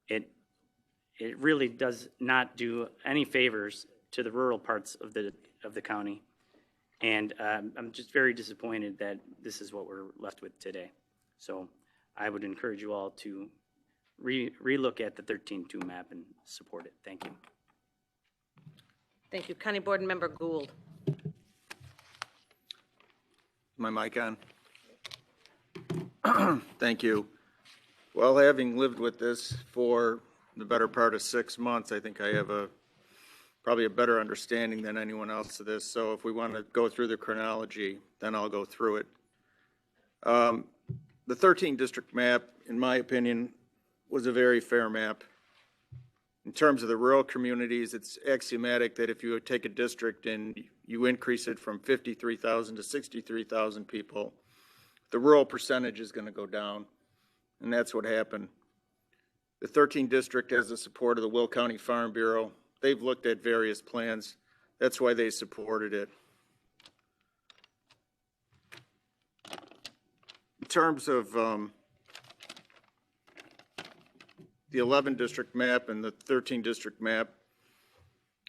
It really does not do any favors to the rural parts of the county. And I'm just very disappointed that this is what we're left with today. So I would encourage you all to relook at the 13-2 map and support it. Thank you. Thank you. County Board Member Gould. My mic on? Thank you. Well, having lived with this for the better part of 6 months, I think I have probably a better understanding than anyone else of this. So if we want to go through the chronology, then I'll go through it. The 13 district map, in my opinion, was a very fair map. In terms of the rural communities, it's axiomatic that if you take a district and you increase it from 53,000 to 63,000 people, the rural percentage is going to go down, and that's what happened. The 13th district has the support of the Will County Farm Bureau. They've looked at various plans. That's why they supported it. In terms of the 11 district map and the 13 district map,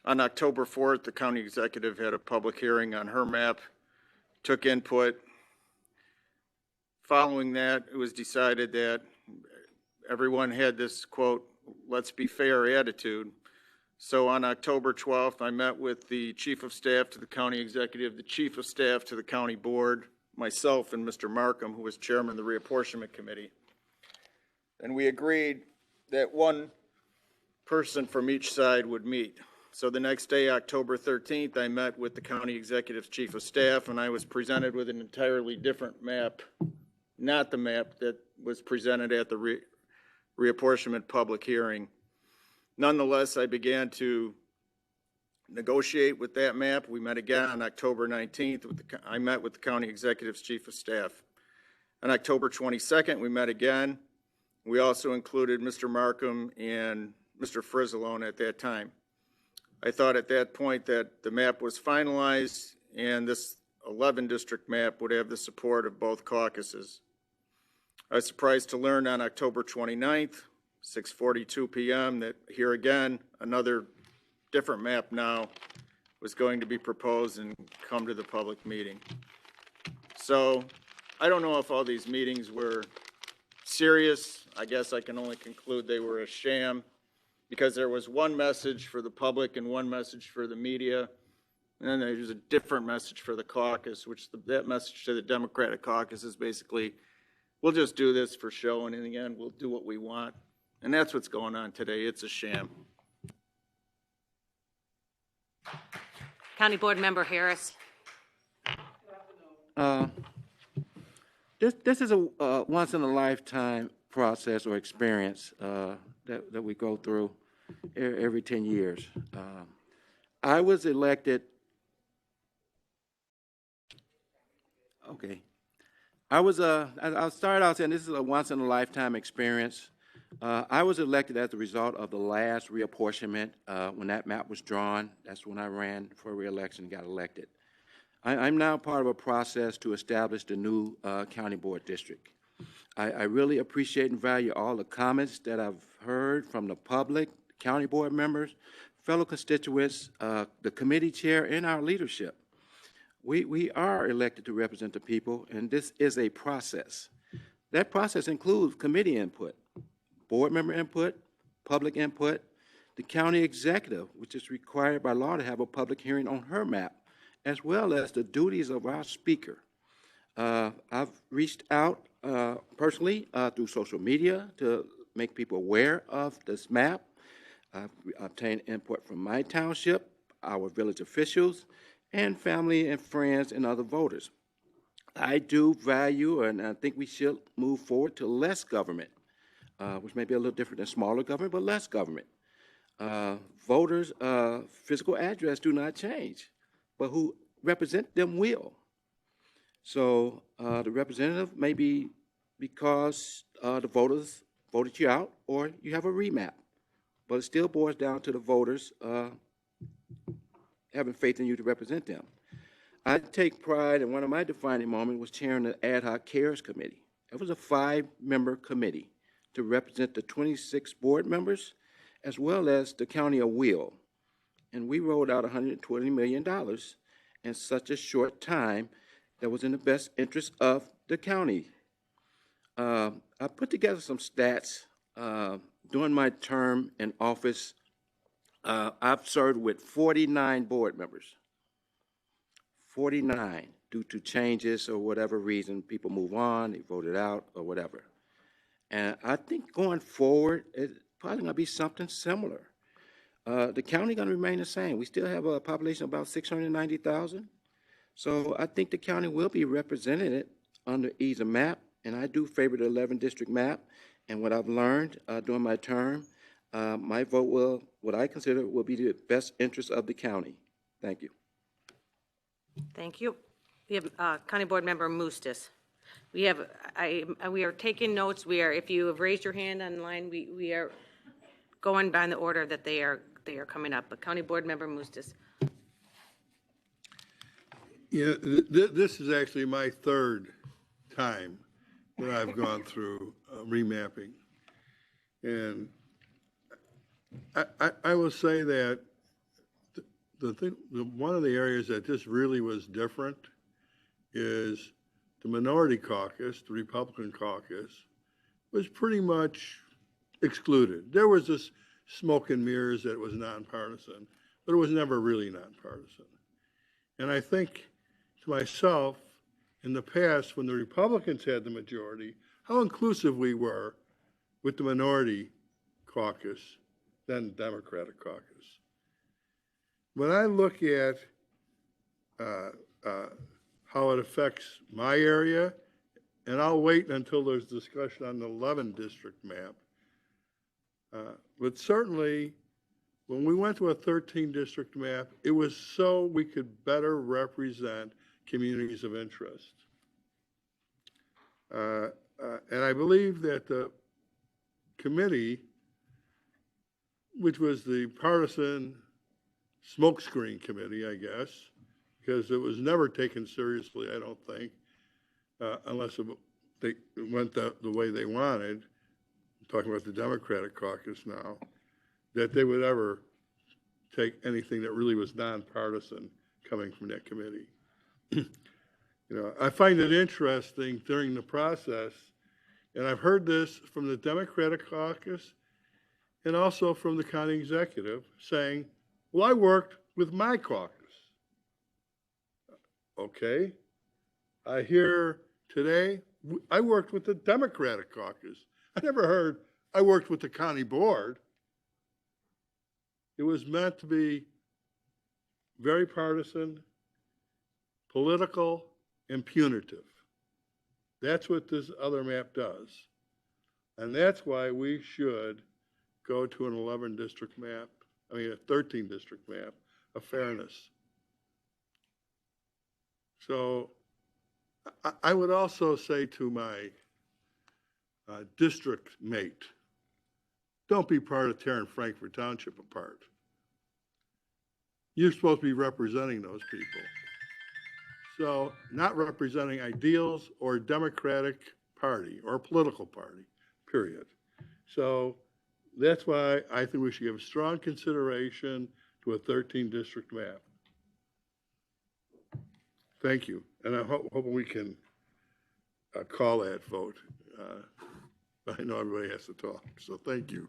on October 4th, the county executive had a public hearing on her map, took input. Following that, it was decided that everyone had this, quote, "let's be fair" attitude. So on October 12th, I met with the chief of staff to the county executive, the chief of staff to the county board, myself, and Mr. Markham, who was chairman of the reapportionment committee. And we agreed that one person from each side would meet. So the next day, October 13th, I met with the county executive's chief of staff, and I was presented with an entirely different map, not the map that was presented at the reapportionment public hearing. Nonetheless, I began to negotiate with that map. We met again on October 19th. I met with the county executive's chief of staff. On October 22nd, we met again. We also included Mr. Markham and Mr. Frizzalone at that time. I thought at that point that the map was finalized and this 11 district map would have the support of both caucuses. I was surprised to learn on October 29th, 6:42 p.m., that here again, another different map now was going to be proposed and come to the public meeting. So I don't know if all these meetings were serious. I guess I can only conclude they were a sham, because there was one message for the public and one message for the media, and then there's a different message for the caucus, which that message to the Democratic caucus is basically, we'll just do this for show, and in the end, we'll do what we want. And that's what's going on today. It's a sham. County Board Member Harris. This is a once in a lifetime process or experience that we go through every 10 years. I was elected. Okay. I'll start out saying this is a once in a lifetime experience. I was elected as a result of the last reapportionment. When that map was drawn, that's when I ran for re-election and got elected. I'm now part of a process to establish the new county board district. I really appreciate and value all the comments that I've heard from the public, county board members, fellow constituents, the committee chair, and our leadership. We are elected to represent the people, and this is a process. That process includes committee input, board member input, public input, the county executive, which is required by law to have a public hearing on her map, as well as the duties of our speaker. I've reached out personally through social media to make people aware of this map. I've obtained input from my township, our village officials, and family and friends and other voters. I do value, and I think we should move forward to less government, which may be a little different than smaller government, but less government. Voters' physical address do not change, but who represent them will. So the representative may be because the voters voted you out, or you have a remap. But it still boils down to the voters having faith in you to represent them. I take pride, and one of my defining moments was chairing the Ad Hoc Cares Committee. It was a 5-member committee to represent the 26 board members, as well as the county of Will. And we rolled out $120 million in such a short time that was in the best interest of the county. I put together some stats. During my term in office, I've served with 49 board members. 49, due to changes or whatever reason, people move on, they voted out or whatever. And I think going forward, it's probably going to be something similar. The county going to remain the same. We still have a population of about 690,000. So I think the county will be represented under either map, and I do favor the 11 district map. And what I've learned during my term, my vote will, what I consider will be the best interest of the county. Thank you. Thank you. We have County Board Member Mustis. We have, we are taking notes. We are, if you have raised your hand online, we are going by the order that they are coming up. But County Board Member Mustis. Yeah, this is actually my third time that I've gone through remapping. And I will say that one of the areas that this really was different is the minority caucus, the Republican caucus, was pretty much excluded. There was this smoke and mirrors that was nonpartisan, but it was never really nonpartisan. And I think to myself, in the past, when the Republicans had the majority, how inclusive we were with the minority caucus than the Democratic caucus. When I look at how it affects my area, and I'll wait until there's discussion on the 11 district map, but certainly when we went to a 13 district map, it was so we could better represent communities of interest. And I believe that the committee, which was the partisan smokescreen committee, I guess, because it was never taken seriously, I don't think, unless they went the way they wanted. I'm talking about the Democratic caucus now, that they would ever take anything that really was nonpartisan coming from that committee. You know, I find it interesting during the process, and I've heard this from the Democratic caucus and also from the county executive saying, well, I worked with my caucus. Okay. I hear today, I worked with the Democratic caucus. I never heard I worked with the county board. It was meant to be very partisan, political, and punitive. That's what this other map does. And that's why we should go to an 11 district map, I mean a 13 district map of fairness. So I would also say to my district mate, don't be part of tearing Frankfort Township apart. You're supposed to be representing those people. So not representing ideals or Democratic Party or political party, period. So that's why I think we should give strong consideration to a 13 district map. Thank you. And I'm hoping we can call that vote. I know everybody has to talk, so thank you.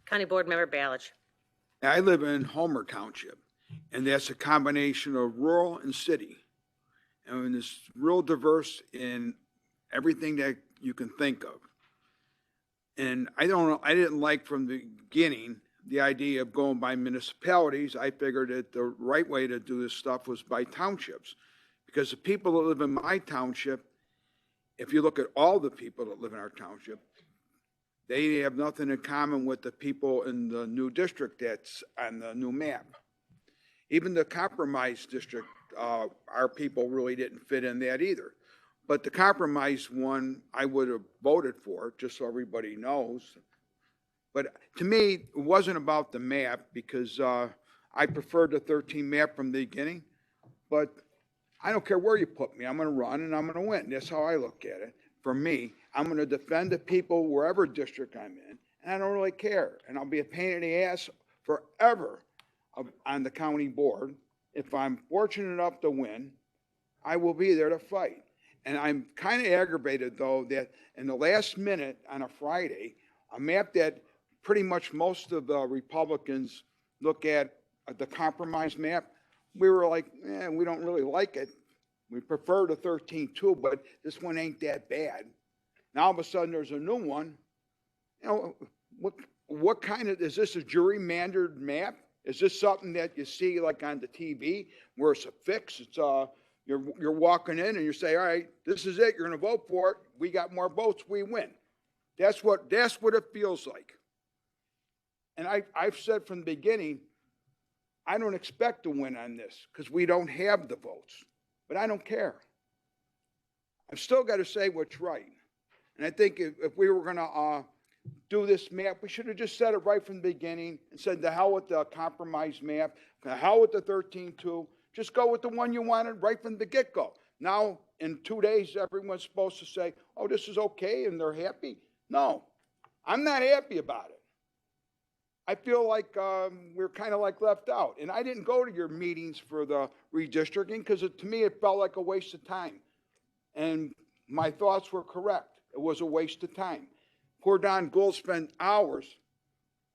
County Board Member Balich. I live in Homer Township, and that's a combination of rural and city. And it's real diverse in everything that you can think of. And I didn't like from the beginning the idea of going by municipalities. I figured that the right way to do this stuff was by townships. Because the people that live in my township, if you look at all the people that live in our township, they have nothing in common with the people in the new district that's on the new map. Even the compromise district, our people really didn't fit in that either. But the compromise one, I would have voted for, just so everybody knows. But to me, it wasn't about the map, because I preferred the 13 map from the beginning. But I don't care where you put me. I'm going to run and I'm going to win. That's how I look at it. For me, I'm going to defend the people wherever district I'm in, and I don't really care. And I'll be a pain in the ass forever on the county board. If I'm fortunate enough to win, I will be there to fight. And I'm kind of aggravated, though, that in the last minute on a Friday, a map that pretty much most of the Republicans look at, the compromise map, we were like, we don't really like it. We prefer the 13-2, but this one ain't that bad. Now all of a sudden there's a new one. You know, what kind of, is this a gerrymandered map? Is this something that you see like on the TV where it's a fix? It's you're walking in and you say, all right, this is it. You're going to vote for it. We got more votes. We win. That's what it feels like. And I've said from the beginning, I don't expect to win on this because we don't have the votes, but I don't care. I've still got to say what's right. And I think if we were going to do this map, we should have just said it right from the beginning and said, the hell with the compromise map, the hell with the 13-2. Just go with the one you wanted right from the get-go. Now, in 2 days, everyone's supposed to say, oh, this is okay, and they're happy. No, I'm not happy about it. I feel like we're kind of like left out. And I didn't go to your meetings for the redistricting because to me, it felt like a waste of time. And my thoughts were correct. It was a waste of time. Poor Don Gould spent hours,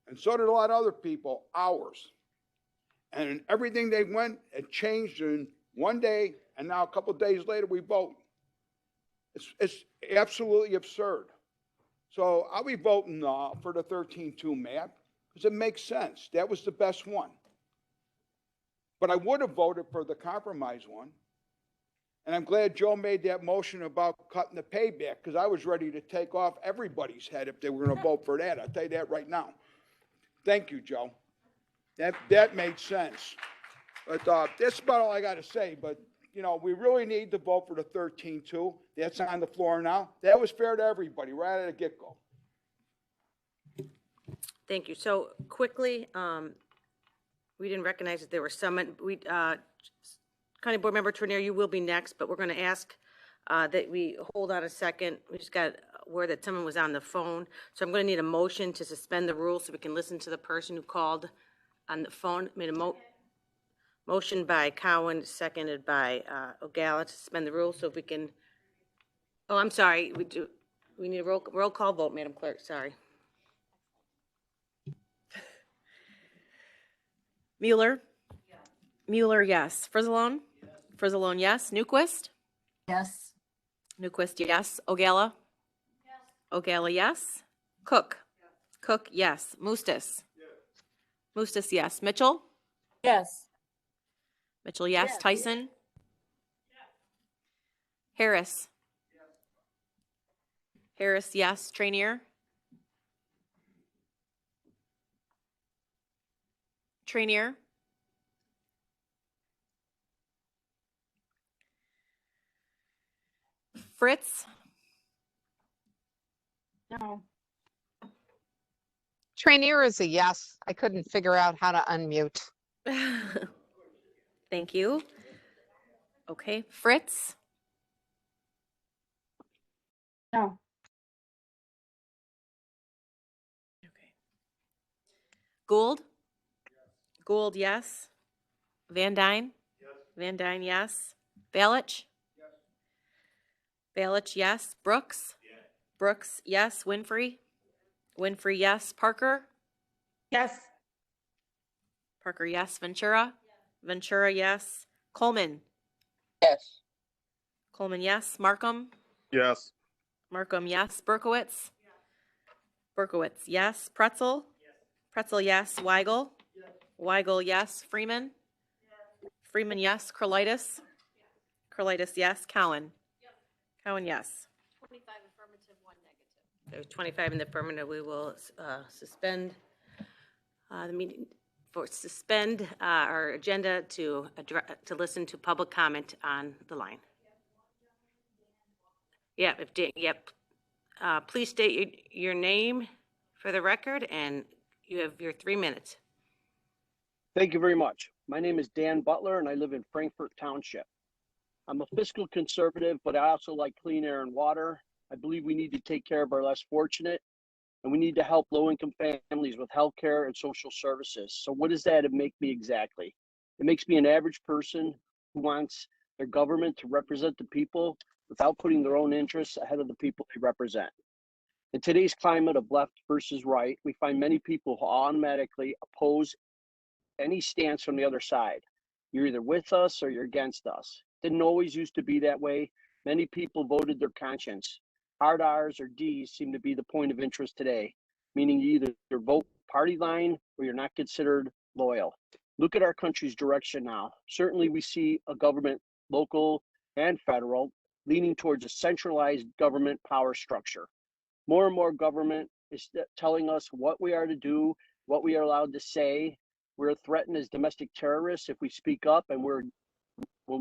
and so did a lot of other people, hours. And everything they went, it changed in one day, and now a couple of days later, we vote. It's absolutely absurd. So I'll be voting for the 13-2 map because it makes sense. That was the best one. But I would have voted for the compromise one. And I'm glad Joe made that motion about cutting the payback because I was ready to take off everybody's head if they were going to vote for that. I'll tell you that right now. Thank you, Joe. That made sense. But that's about all I got to say. But, you know, we really need to vote for the 13-2. That's on the floor now. That was fair to everybody right at the get-go. Thank you. So quickly, we didn't recognize that there were some, County Board Member Trenier, you will be next, but we're going to ask that we hold on a second. We just got word that someone was on the phone. So I'm going to need a motion to suspend the rules so we can listen to the person who called on the phone. Made a motion by Cowan, seconded by O'Gala to suspend the rules so if we can, oh, I'm sorry. We need a roll call vote, Madam Clerk. Sorry. Mueller? Yes. Mueller, yes. Frizzalone? Yes. Frizzalone, yes. Newquist? Yes. Newquist, yes. O'Gala? Yes. O'Gala, yes. Cook? Yes. Cook, yes. Mustis? Yes. Mustis, yes. Mitchell? Yes. Mitchell, yes. Yes. Tyson? Yes. Harris? Yes. Harris, yes. Tranier? Tranier? Fritz? No. Trainier is a yes. I couldn't figure out how to unmute. Thank you. Okay, Fritz? No. Okay. Gould? Gould, yes. Van Dyne? Yes. Van Dyne, yes. Balich? Yes. Balich, yes. Brooks? Yes. Brooks, yes. Winfrey? Winfrey, yes. Parker? Yes. Parker, yes. Ventura? Yes. Ventura, yes. Coleman? Yes. Coleman, yes. Markham? Yes. Markham, yes. Berkowitz? Yes. Berkowitz, yes. Pretzel? Yes. Pretzel, yes. Weigel? Yes. Weigel, yes. Freeman? Yes. Freeman, yes. Curlitis? Yes. Curlitis, yes. Cowan? Yes. Cowan, yes. 25 affirmative, 1 negative. There's 25 in the affirmative. We will suspend the meeting suspend our agenda to listen to public comment on the line. Yeah, please state your name for the record, and you have your 3 minutes. Thank you very much. My name is Dan Butler, and I live in Frankfort Township. I'm a fiscal conservative, but I also like clean air and water. I believe we need to take care of our less fortunate, and we need to help low-income families with health care and social services. So what does that make me exactly? It makes me an average person who wants their government to represent the people without putting their own interests ahead of the people they represent. In today's climate of left versus right, we find many people who automatically oppose any stance from the other side. You're either with us or you're against us. Didn't always used to be that way. Many people voted their conscience. Hard R's or D's seem to be the point of interest today, meaning you either vote party line or you're not considered loyal. Look at our country's direction now. Certainly we see a government, local and federal, leaning towards a centralized government power structure. More and more government is telling us what we are to do what we are allowed to say. We're threatened as domestic terrorists if we speak up and when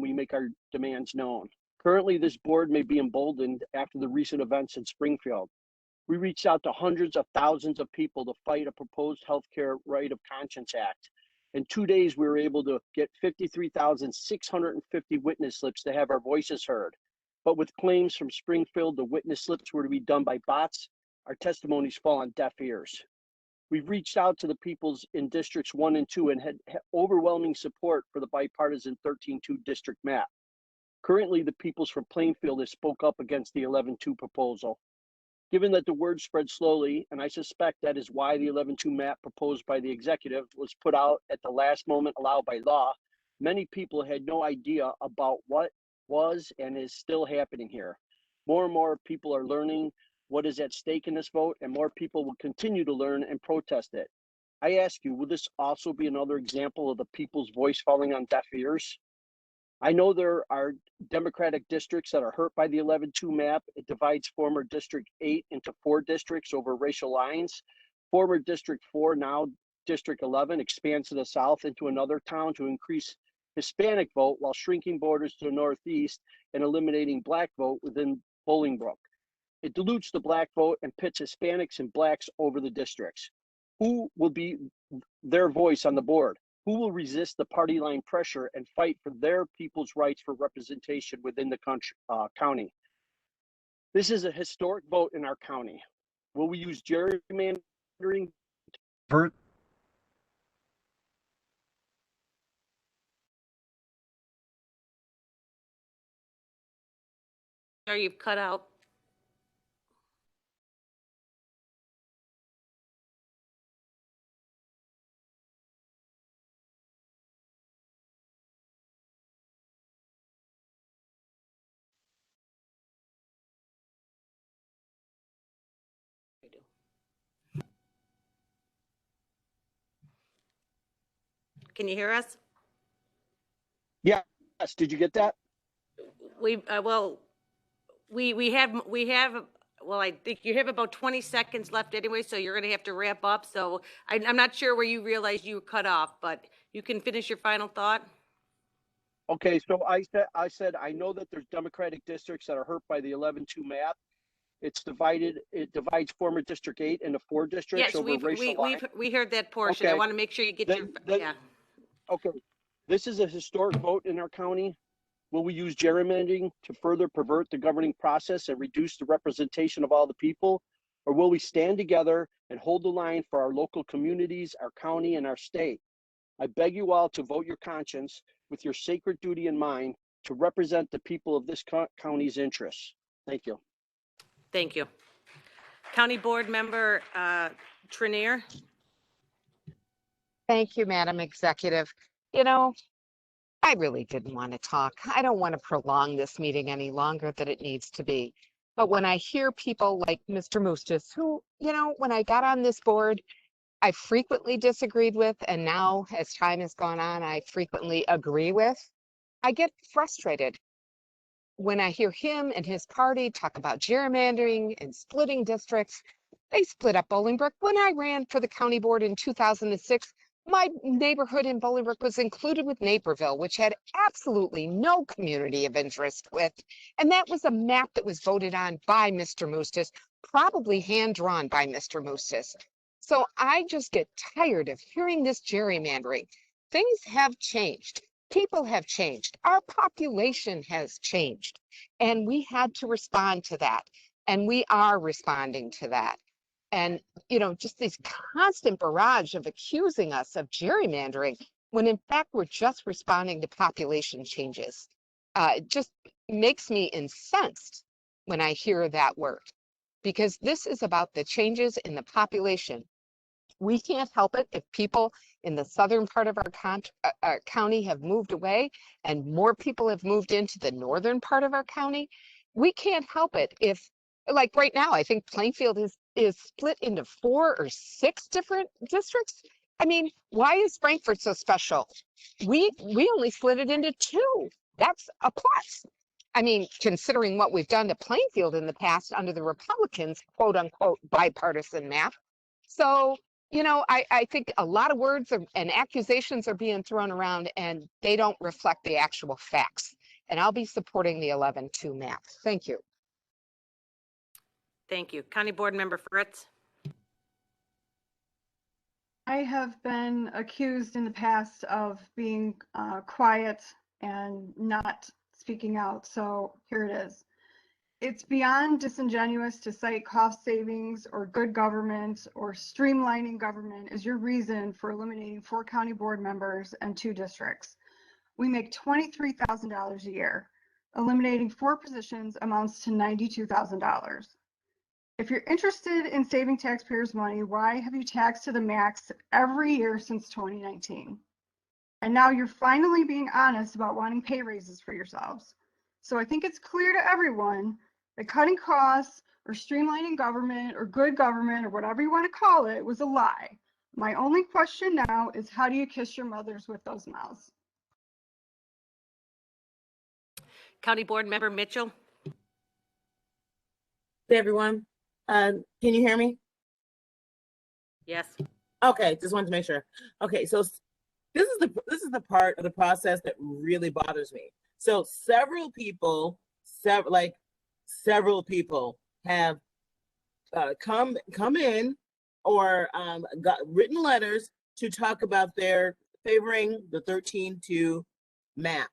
we make our demands known. Currently, this board may be emboldened after the recent events in Springfield. We reached out to hundreds of thousands of people to fight a proposed healthcare right of conscience act. In 2 days, we were able to get 53,650 witness slips to have our voices heard. But with claims from Springfield the witness slips were to be done by bots, our testimonies fall on deaf ears. We've reached out to the peoples in districts 1 and 2 and had overwhelming support for the bipartisan 13-2 district map. Currently, the peoples from Plainfield have spoke up against the 11-2 proposal. Given that the word spread slowly, and I suspect that is why the 11-2 map proposed by the executive was put out at the last moment allowed by law, many people had no idea about what was and is still happening here. More and more people are learning what is at stake in this vote, and more people will continue to learn and protest it. I ask you, will this also be another example of the people's voice falling on deaf ears? I know there are Democratic districts that are hurt by the 11-2 map. It divides former District 8 into 4 districts over racial lines. Former District 4, now District 11, expands to the south into another town to increase Hispanic vote while shrinking borders to the northeast and eliminating black vote within Bolingbrook. It dilutes the black vote and pits Hispanics and blacks over the districts. Who will be their voice on the board? Who will resist the party line pressure and fight for their people's rights for representation within the county? This is a historic vote in our county. Will we use gerrymandering? Sir, you've cut out. Can you hear us? Yes. Did you get that? We have, well, I think you have about 20 seconds left anyway, so you're going to have to wrap up. So I'm not sure where you realized you were cut off, but you can finish your final thought. Okay, so I said I know that there's Democratic districts that are hurt by the 11-2 map. It divides former District 8 into 4 districts Yes, over racial lines. we heard that portion. I Okay. want to make sure you get yeah. Okay, this is a historic vote in our county. Will we use gerrymandering to further pervert the governing process and reduce the representation of all the people? Or will we stand together and hold the line for our local communities, our county, and our state? I beg you all to vote your conscience with your sacred duty in mind to represent the people of this county's interests. Thank you. Thank you. County Board Member Trenier. Thank you, Madam Executive. You know, I really didn't want to talk. I don't want to prolong this meeting any longer than it needs to be. But when I hear people like Mr. Moostis, who, you know, when I got on this board, I frequently disagreed with, and now as time has gone on, I frequently agree with, I get frustrated when I hear him and his party talk about gerrymandering and splitting districts. They split up Bolingbrook. When I ran for the county board in 2006, my neighborhood in Bolingbrook was included with Naperville, which had absolutely no community of interest with. And that was a map that was voted on by Mr. Moostis, probably hand-drawn by Mr. Moostis. So I just get tired of hearing this gerrymandering. Things have changed. People have changed. Our population has changed. And we had to respond to that. And we are responding to that. And, you know, just this constant barrage of accusing us of gerrymandering, when in fact we're just responding to population changes. It just makes me incensed when I hear that word, because this is about the changes in the population. We can't help it if people in the southern part of our county have moved away and more people have moved into the northern part of our county. We can't help it if, like right now, I think Plainfield is split into 4 or 6 different districts. I mean, why is Frankfurt so special? We only split it into 2. That's a plus. I mean, considering what we've done to Plainfield in the past under the Republicans, quote unquote, bipartisan map. So, you know, I think a lot of words and accusations are being thrown around and they don't reflect the actual facts. And I'll be supporting the 11-2 map. Thank you. Thank you. County Board Member Fritz. I have been accused in the past of being quiet and not speaking out, so here it is. It's beyond disingenuous to cite cost savings or good government or streamlining government as your reason for eliminating 4 county board members and 2 districts. We make $23,000 a year. Eliminating 4 positions amounts to $92,000. If you're interested in saving taxpayers' money, why have you taxed to the max every year since 2019? And now you're finally being honest about wanting pay raises for yourselves. So I think it's clear to everyone that cutting costs or streamlining government or good government or whatever you want to call it was a lie. My only question now is, how do you kiss your mothers with those mouths? County Board Member Mitchell. Hey everyone, can you hear me? Yes. Okay, just wanted to make sure. Okay, so this is the part of the process that really bothers me. So several people have come in or got written letters to talk about their favoring the 13-2 map,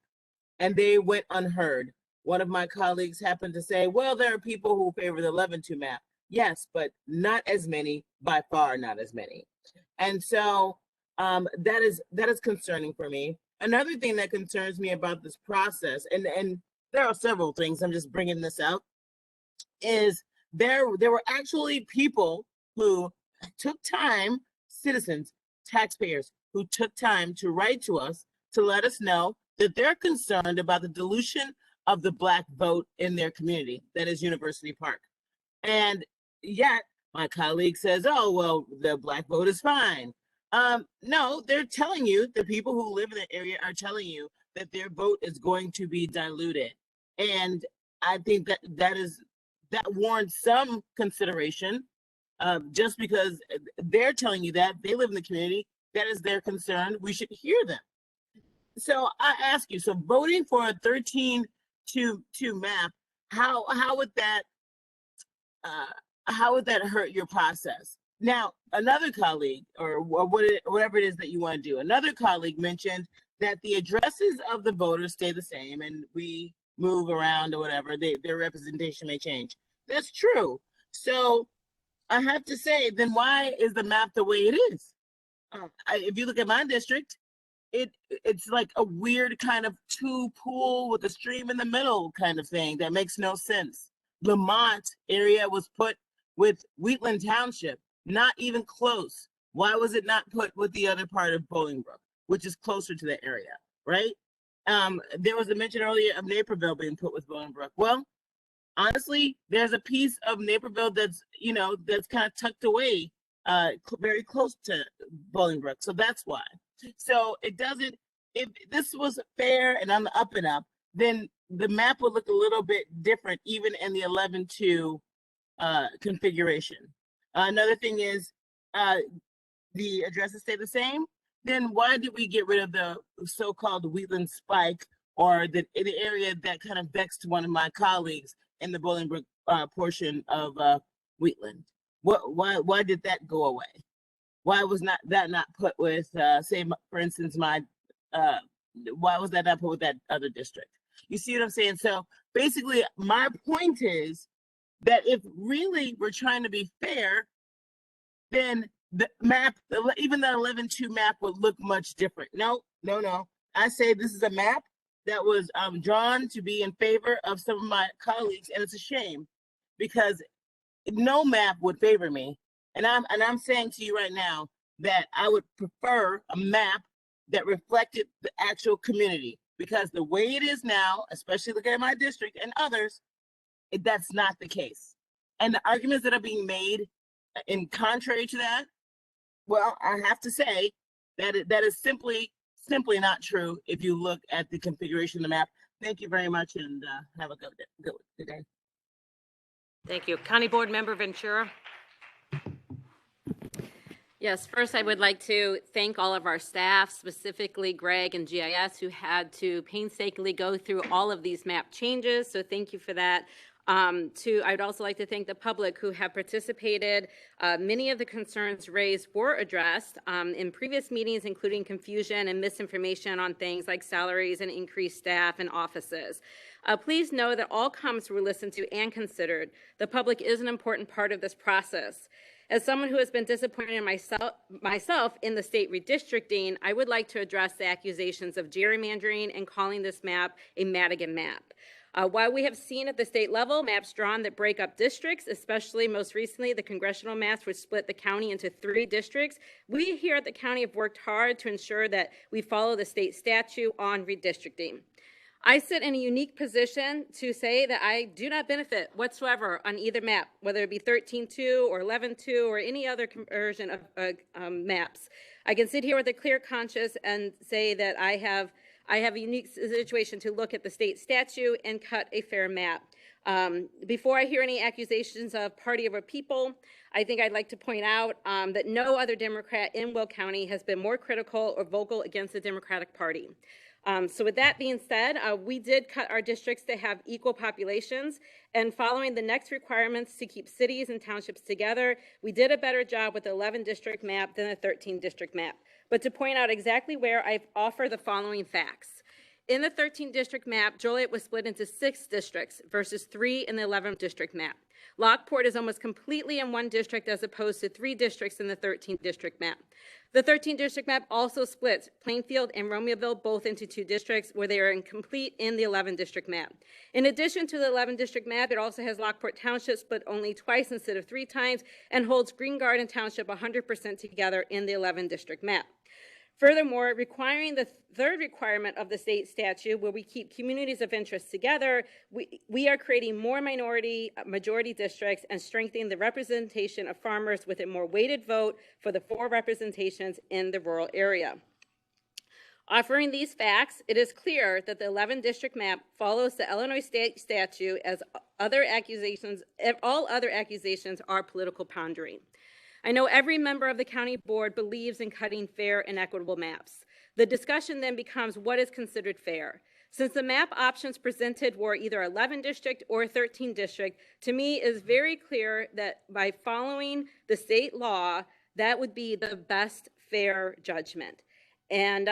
and they went unheard. One of my colleagues happened to say, well, there are people who favor the 11-2 map. Yes, but not as many, by far not as many. And so that is concerning for me. Another thing that concerns me about this process, and there are several things, I'm just bringing this out, is there were actually people who took time, citizens, taxpayers, who took time to write to us to let us know that they're concerned about the dilution of the Black vote in their community, that is University Park. And yet my colleague says, oh, well, the Black vote is fine. No, they're telling you, the people who live in the area are telling you that their vote is going to be diluted. And I think that warrants some consideration, just because they're telling you that, they live in the community, that is their concern, we should hear them. So I ask you, so voting for a 13-2 map, how would that hurt your process? Now, another colleague, or whatever it is that you want to do, another colleague mentioned that the addresses of the voters stay the same and we move around or whatever, their representation may change. That's true. So I have to say, then why is the map the way it is? If you look at my district, it's like a weird kind of 2-pool with a stream in the middle kind of thing that makes no sense. Lamont area was put with Wheatland Township, not even close. Why was it not put with the other part of Bolingbrook, which is closer to the area, right? There was a mention earlier of Naperville being put with Bolingbrook. Well, honestly, there's a piece of Naperville that's kind of tucked away, very close to Bolingbrook. So that's why. So it doesn't, if this was fair and on the up and up, then the map would look a little bit different, even in the 11-2 configuration. Another thing is the addresses stay the same. Then why did we get rid of the so-called Wheatland spike, or the area that kind of vexed one of my colleagues in the Bolingbrook portion of Wheatland? Why did that go away? Why was that not put with, say, for instance, why was that not put with that other district? You see what I'm saying? So basically, my point is that if really we're trying to be fair, then the map, even the 11-2 map, would look much different. No. I say this is a map that was drawn to be in favor of some of my colleagues, and it's a shame because no map would favor me. And I'm saying to you right now that I would prefer a map that reflected the actual community, because the way it is now, especially looking at my district and others, that's not the case. And the arguments that are being made in contrary to that, well, I have to say that that is simply not true if you look at the configuration of the map. Thank you very much, and have a good day. Thank you. County Board Member Ventura. Yes, first I would like to thank all of our staff, specifically Greg and GIS, who had to painstakingly go through all of these map changes, so thank you for that. I'd also like to thank the public who have participated. Many of the concerns raised were addressed in previous meetings, including confusion and misinformation on things like salaries and increased staff and offices. Please know that all comments were listened to and considered. The public is an important part of this process. As someone who has been disappointed in myself in the state redistricting, I would like to address the accusations of gerrymandering and calling this map a Madigan map. While we have seen at the state level maps drawn that break up districts, especially most recently the congressional maps which split the county into 3 districts, we here at the county have worked hard to ensure that we follow the state statute on redistricting. I sit in a unique position to say that I do not benefit whatsoever on either map, whether it be 13-2 or 11-2 or any other conversion of maps. I can sit here with a clear conscience and say that I have a unique situation to look at the state statute and cut a fair map. Before I hear any accusations of party over people, I think I'd like to point out that no other Democrat in Will County has been more critical or vocal against the Democratic Party. So with that being said, we did cut our districts to have equal populations, and following the next requirements to keep cities and townships together, we did a better job with the 11 district map than the 13 district map. But to point out exactly where, I've offered the following facts. In the 13 district map, Joliet was split into 6 districts versus 3 in the 11 district map. Lockport is almost completely in 1 district as opposed to 3 districts in the 13 district map. The 13 district map also splits Plainfield and Romeoville both into 2 districts where they are incomplete in the 11 district map. In addition to the 11 district map, it also has Lockport Township split only twice instead of 3 times and holds Green Garden Township 100% together in the 11 district map. Furthermore, requiring the 3rd requirement of the state statute, where we keep communities of interest together, we are creating more majority districts and strengthening the representation of farmers with a more weighted vote for the 4 representations in the rural area. Offering these facts, it is clear that the 11 district map follows the Illinois state statute as all other accusations are political pondering. I know every member of the county board believes in cutting fair and equitable maps. The discussion then becomes what is considered fair. Since the map options presented were either 11 district or 13 district, to me it is very clear that by following the state law, that would be the best fair judgment. And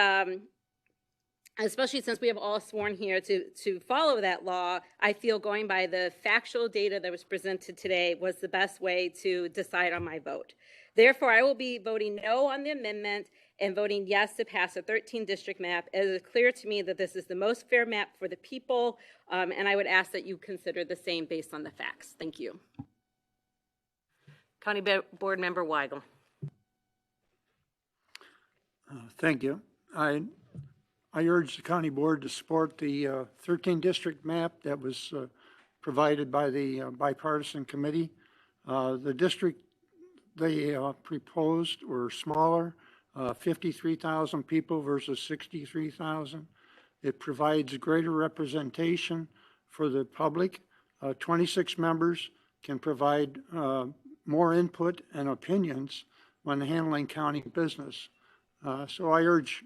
especially since we have all sworn here to follow that law, I feel going by the factual data that was presented today was the best way to decide on my vote. Therefore, I will be voting no on the amendment and voting yes to pass a 13 district map. It is clear to me that this is the most fair map for the people, and I would ask that you consider the same based on the facts. Thank you. County Board Member Weigel. Thank you. I urge the county board to support the 13 district map that was provided by the bipartisan committee. The district they proposed were smaller, 53,000 people versus 63,000. It provides greater representation for the public. 26 members can provide more input and opinions when handling county business. So I urge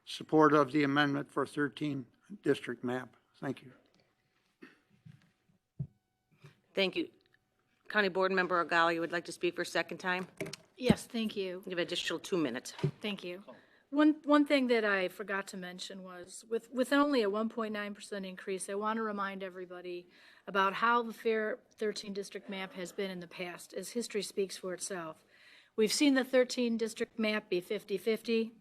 support of the amendment for 13 district map. Thank you. Thank you. County Board Member O'Gallagher, you would like to speak for a second time? Yes, thank you. You have additional 2 minutes. Thank you. One thing that I forgot to mention was with only a 1.9% increase, I want to remind everybody about how the fair 13 district map has been in the past, as history speaks for itself. We've seen the 13 district map be 50-50.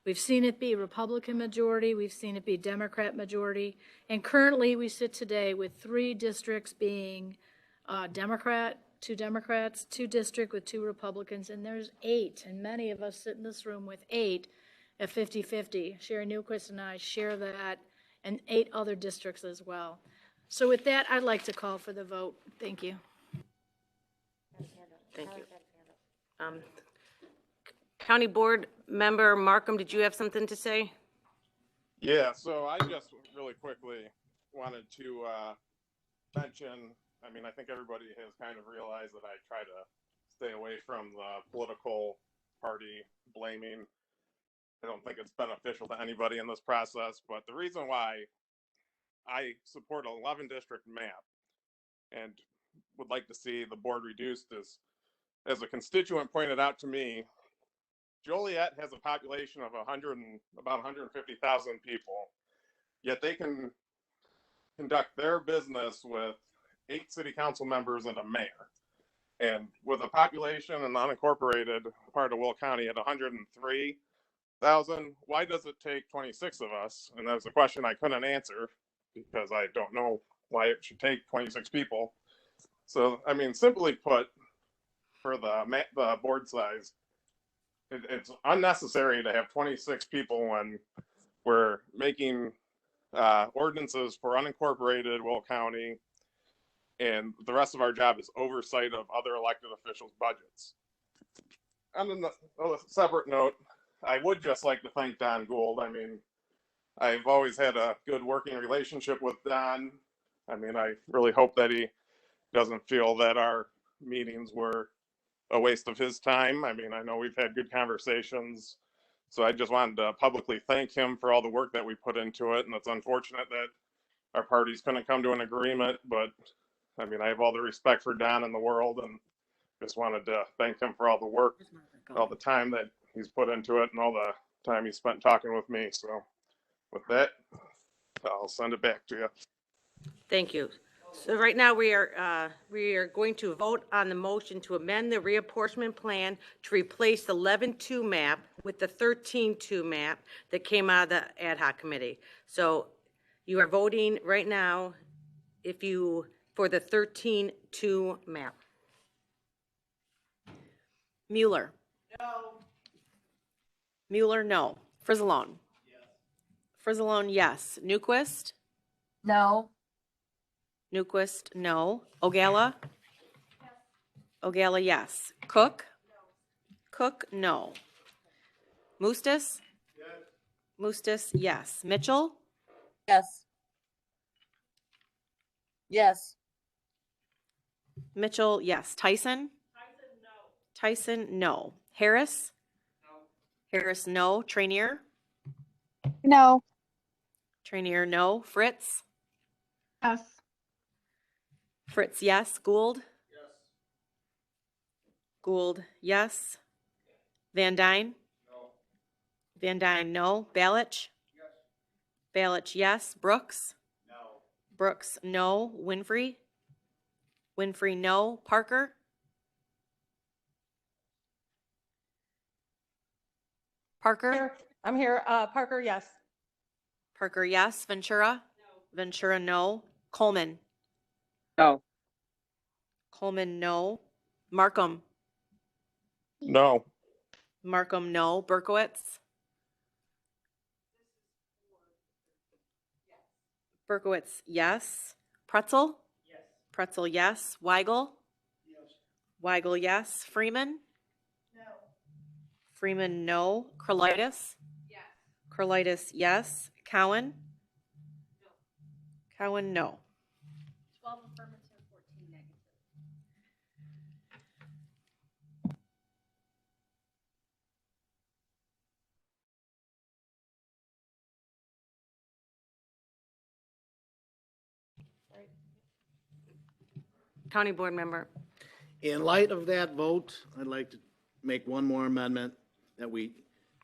We've seen it be Republican majority. We've seen it be Democrat majority. And currently we sit today with 3 districts being Democrat, 2 Democrats, 2 district with 2 Republicans, and there's 8. And many of us sit in this room with 8 at 50-50. Sherry Newquist and I share that, and 8 other districts as well. So with that, I'd like to call for the vote. Thank you. Thank you. County Board Member Markham, did you have something to say? Yeah, so I just really quickly wanted to mention, I mean, I think everybody has kind of realized that I try to stay away from the political party blaming. I don't think it's beneficial to anybody in this process, but the reason why I support 11 district map and would like to see the board reduced is, as a constituent pointed out to me, Joliet has a population of about 150,000 people, yet they can conduct their business with 8 city council members and a mayor. And with a population and unincorporated part of Will County at 103,000, why does it take 26 of us? And that's a question I couldn't answer because I don't know why it should take 26 people. So, I mean, simply put, for the board size, it's unnecessary to have 26 people when we're making ordinances for unincorporated Will County, and the rest of our job is oversight of other elected officials' budgets. On a separate note, I would just like to thank Don Gould. I mean, I've always had a good working relationship with Don. I mean, I really hope that he doesn't feel that our meetings were a waste of his time. I mean, I know we've had good conversations, so I just wanted to publicly thank him for all the work that we put into it. And it's unfortunate that our parties couldn't come to an agreement, but I mean, I have all the respect for Don in the world, and just wanted to thank him for all the work, all the time that he's put into it, and all the time he spent talking with me. So with that, I'll send it back to you. Thank you. So right now we are going to vote on the motion to amend the reapportionment plan to replace the 11-2 map with the 13-2 map that came out of the ad hoc committee. So you are voting right now for the 13-2 map. Mueller. No. Mueller, no. Frizzalone. Yes. Frizzalone, yes. Newquist. No. Newquist, no. Ogala? Yes. Ogala, yes. Cook? No. Cook, no. Mustis? Yes. Mustis, yes. Mitchell? Yes. Yes. Mitchell, yes. Tyson? Tyson, no. Harris? No. Harris, no. Trainier? No. Trainier, no. Fritz? Yes. Fritz, yes. Gould? Yes. Gould, yes. Van Dyne? No. Van Dyne, no. Balich? Yes. Balich, yes. Brooks? No. Brooks, no. Winfrey? Winfrey, no. Parker? Parker? I'm here. Parker, yes. Parker, yes. Ventura? No. Ventura, no. Coleman? No. Coleman, no. Markham? No. Markham, no. Berkowitz? Berkowitz, yes. Pretzel? Yes. Pretzel, yes. Weigel? Yes. Weigel, yes. Freeman? No. Freeman, no. Krolitis? Yes. Krolitis, yes. Cowan? No. Cowan, no. 12 affirmative, 14 negative. County board member. In light of that vote, I'd like to make one more amendment that we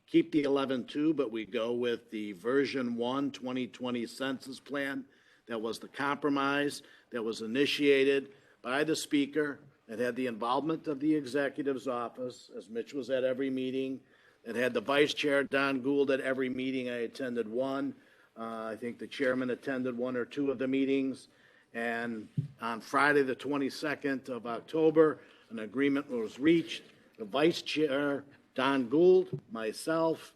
keep the 11-2, but we go with the version 1 2020 census plan. That was the compromise that was initiated by the speaker, that had the involvement of the executive's office, as Mitch was at every meeting, that had the vice chair, Don Gould, at every meeting. I attended one. I think the chairman attended 1 or 2 of the meetings. And on Friday, the 22nd of October, an agreement was reached. The vice chair, Don Gould, myself,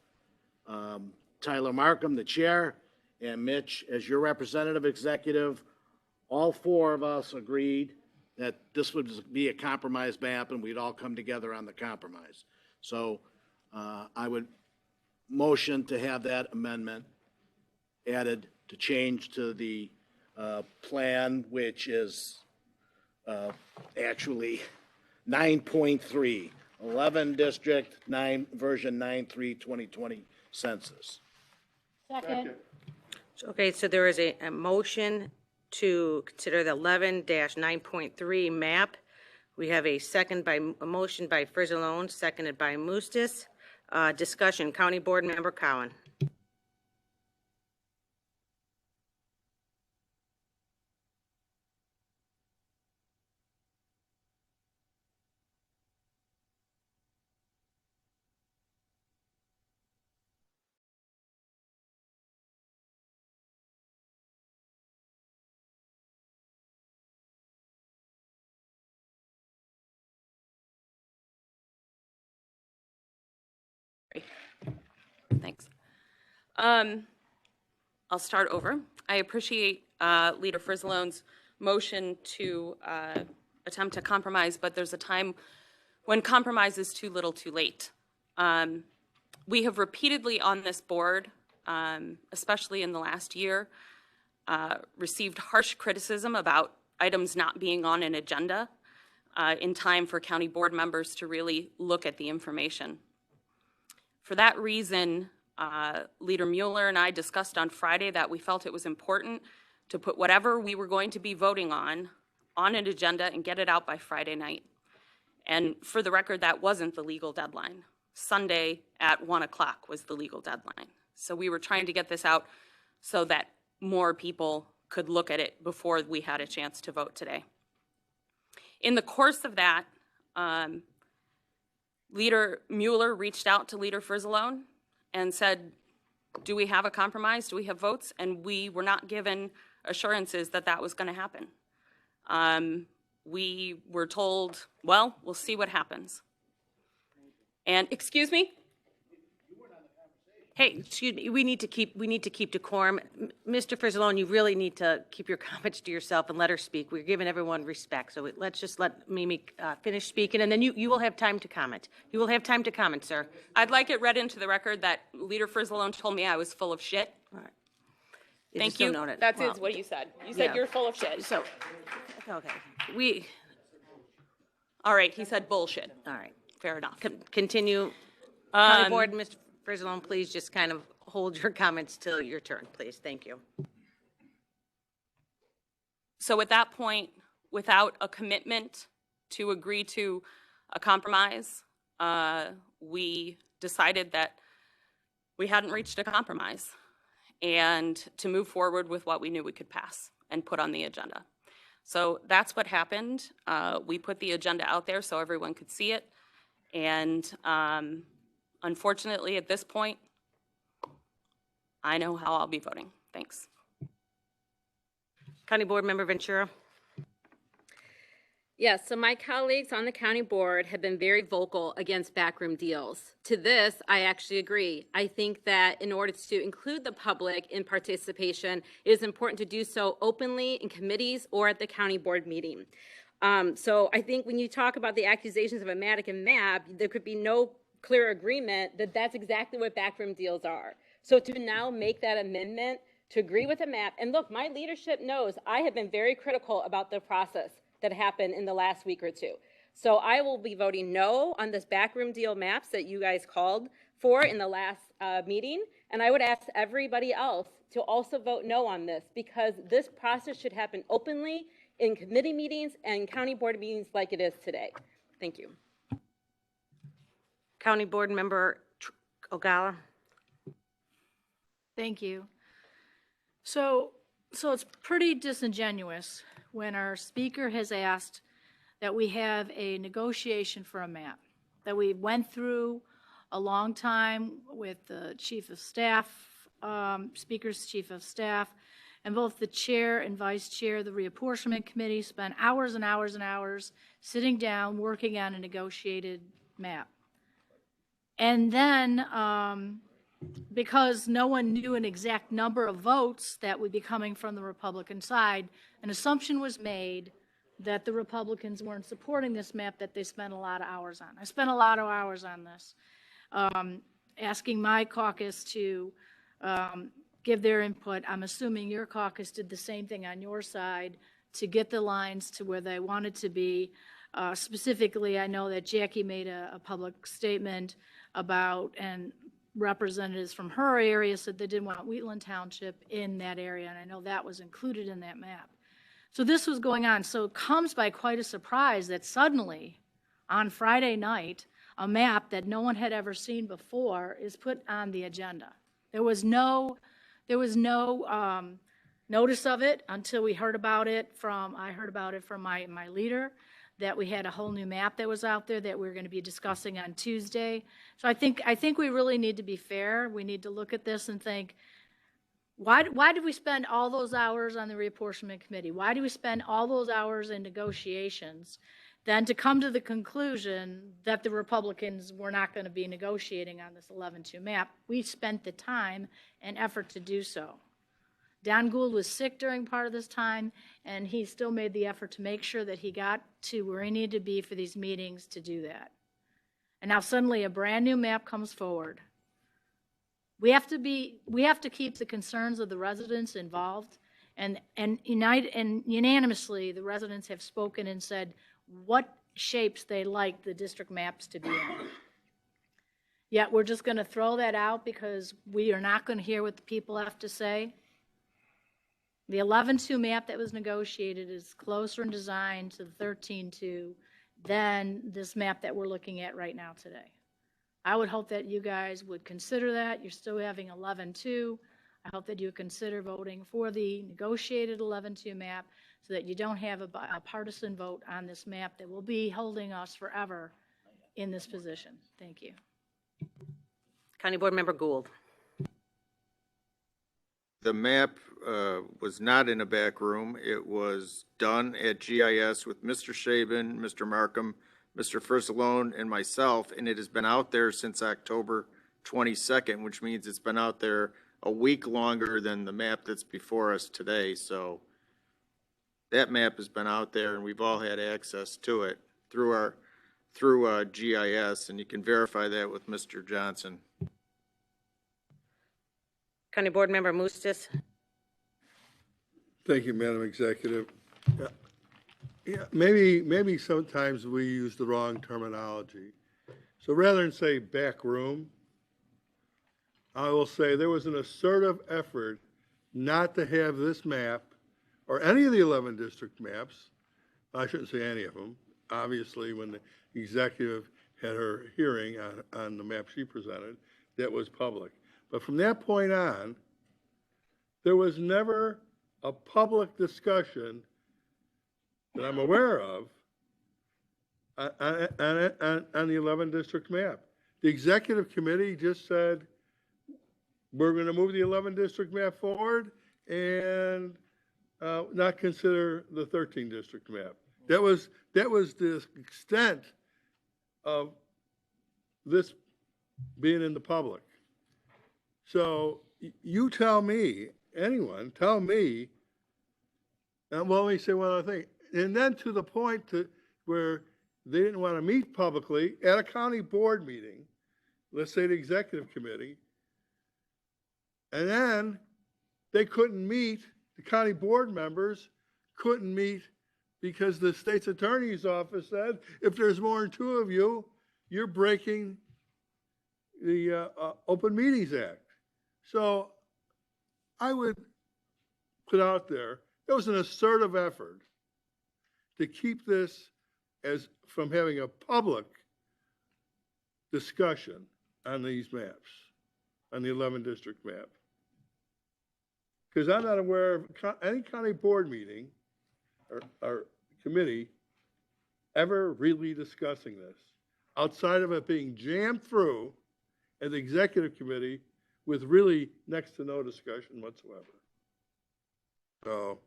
Tyler Markham, the chair, and Mitch, as your representative executive, all 4 of us agreed that this would be a compromise map and we'd all come together on the compromise. So I would motion to have that amendment added to change to the plan, which is actually 9.3 11 District 9, version 9/3/2020 census. Second. Okay, so there is a motion to consider the 11-9.3 map. We have a motion by Frizzalone, seconded by Mustis. Discussion, County Board Member Cowan. Thanks. I'll start over. I appreciate Leader Frizzalone's motion to attempt to compromise, but there's a time when compromise is too little too late. We have repeatedly on this board, especially in the last year, received harsh criticism about items not being on an agenda in time for county board members to really look at the information. For that reason, Leader Mueller and I discussed on Friday that we felt it was important to put whatever we were going to be voting on an agenda and get it out by Friday night. And for the record, that wasn't the legal deadline. Sunday at 1 o'clock was the legal deadline. So we were trying to get this out so that more people could look at it before we had a chance to vote today. In the course of that, Leader Mueller reached out to Leader Frizzalone and said, do we have a compromise? Do we have votes? And we were not given assurances that that was going to happen. We were told, well, we'll see what happens. And excuse me? Hey, excuse me, we need to keep decorum. Mr. Frizzalone, you really need to keep your comments to yourself and let her speak. We're giving everyone respect, so let's just let Mimi finish speaking, and then you will have time to comment. You will have time to comment, sir. I'd like it read into the record that Leader Frizzalone told me I was full of shit. All right. Thank you. That's what you said. You said you're full of shit. So, okay, all right, he said bullshit. all right. Fair enough. Continue. County Board, Mr. Frizzalone, please just kind of hold your comments till your turn, please. Thank you. So at that point, without a commitment to agree to a compromise, we decided that we hadn't reached a compromise and to move forward with what we knew we could pass and put on the agenda. So that's what happened. We put the agenda out there so everyone could see it. And unfortunately, at this point, I know how I'll be voting. Thanks. County Board Member Ventura. Yes, so my colleagues on the county board have been very vocal against backroom deals. To this, I actually agree. I think that in order to include the public in participation, it is important to do so openly in committees or at the county board meeting. So I think when you talk about the accusations of a Matic and MAP, there could be no clear agreement that that's exactly what backroom deals are. So to now make that amendment to agree with a MAP, and look, my leadership knows I have been very critical about the process that happened in the last week or two. So I will be voting no on this backroom deal maps that you guys called for in the last meeting. And I would ask everybody else to also vote no on this because this process should happen openly in committee meetings and county board meetings like it is today. Thank you. County Board Member Ogala. Thank you. So it's pretty disingenuous when our speaker has asked that we have a negotiation for a map, that we went through a long time with the chief of staff, speaker's chief of staff, and both the chair and vice chair of the reapportionment committee spent hours and hours and hours sitting down working on a negotiated map. And then because no one knew an exact number of votes that would be coming from the Republican side, an assumption was made that the Republicans weren't supporting this map that they spent a lot of hours on. I spent a lot of hours on this, asking my caucus to give their input. I'm assuming your caucus did the same thing on your side to get the lines to where they wanted to be. Specifically, I know that Jackie made a public statement about, and representatives from her area said they didn't want Wheatland Township in that area, and I know that was included in that map. So this was going on. So it comes by quite a surprise that suddenly, on Friday night, a map that no one had ever seen before is put on the agenda. There was no notice of it until we heard about it I heard about it from my leader, that we had a whole new map that was out there that we were going to be discussing on Tuesday. So I think we really need to be fair. We need to look at this and think, why did we spend all those hours on the reapportionment committee? Why did we spend all those hours in negotiations then to come to the conclusion that the Republicans were not going to be negotiating on this 11-2 map? We spent the time and effort to do so. Don Gould was sick during part of this time, and he still made the effort to make sure that he got to where he needed to be for these meetings to do that. And now suddenly a brand new map comes forward. We have to keep the concerns of the residents involved, and unanimously the residents have spoken and said what shapes they like the district maps to be in. Yet we're just going to throw that out because we are not going to hear what the people have to say. The 11-2 map that was negotiated is closer in design to the 13-2 than this map that we're looking at right now today. I would hope that you guys would consider that. You're still having 11-2. I hope that you would consider voting for the negotiated 11-2 map so that you don't have a partisan vote on this map that will be holding us forever in this position. Thank you. County Board Member Gould. The map was not in a back room. It was done at GIS with Mr. Shaben, Mr. Markham, Mr. Frizzalone, and myself, and it has been out there since October 22nd, which means it's been out there a week longer than the map that's before us today. So that map has been out there, and we've all had access to it through GIS, and you can verify that with Mr. Johnson. County Board Member Mustis. Thank you, Madam Executive. Yeah, maybe sometimes we use the wrong terminology. So rather than say back room, I will say there was an assertive effort not to have this map or any of the 11 district maps. I shouldn't say any of them. Obviously, when the executive had her hearing on the map she presented, that was public. But from that point on, there was never a public discussion that I'm aware of on the 11 district map. The executive committee just said, we're going to move the 11 district map forward and not consider the 13 district map. That was the extent of this being in the public. So you tell me, anyone, tell me, and well, let me say one other thing. And then to the point where they didn't want to meet publicly at a county board meeting, let's say the executive committee, and then they couldn't meet, the county board members couldn't meet because the state's attorney's office said, if there's more than 2 of you, you're breaking the Open Meetings Act. So I would put out there, it was an assertive effort to keep this from having a public discussion on these maps, on the 11 district map. Because I'm not aware of any county board meeting or committee ever really discussing this, outside of it being jammed through at the executive committee with really next to no discussion whatsoever. So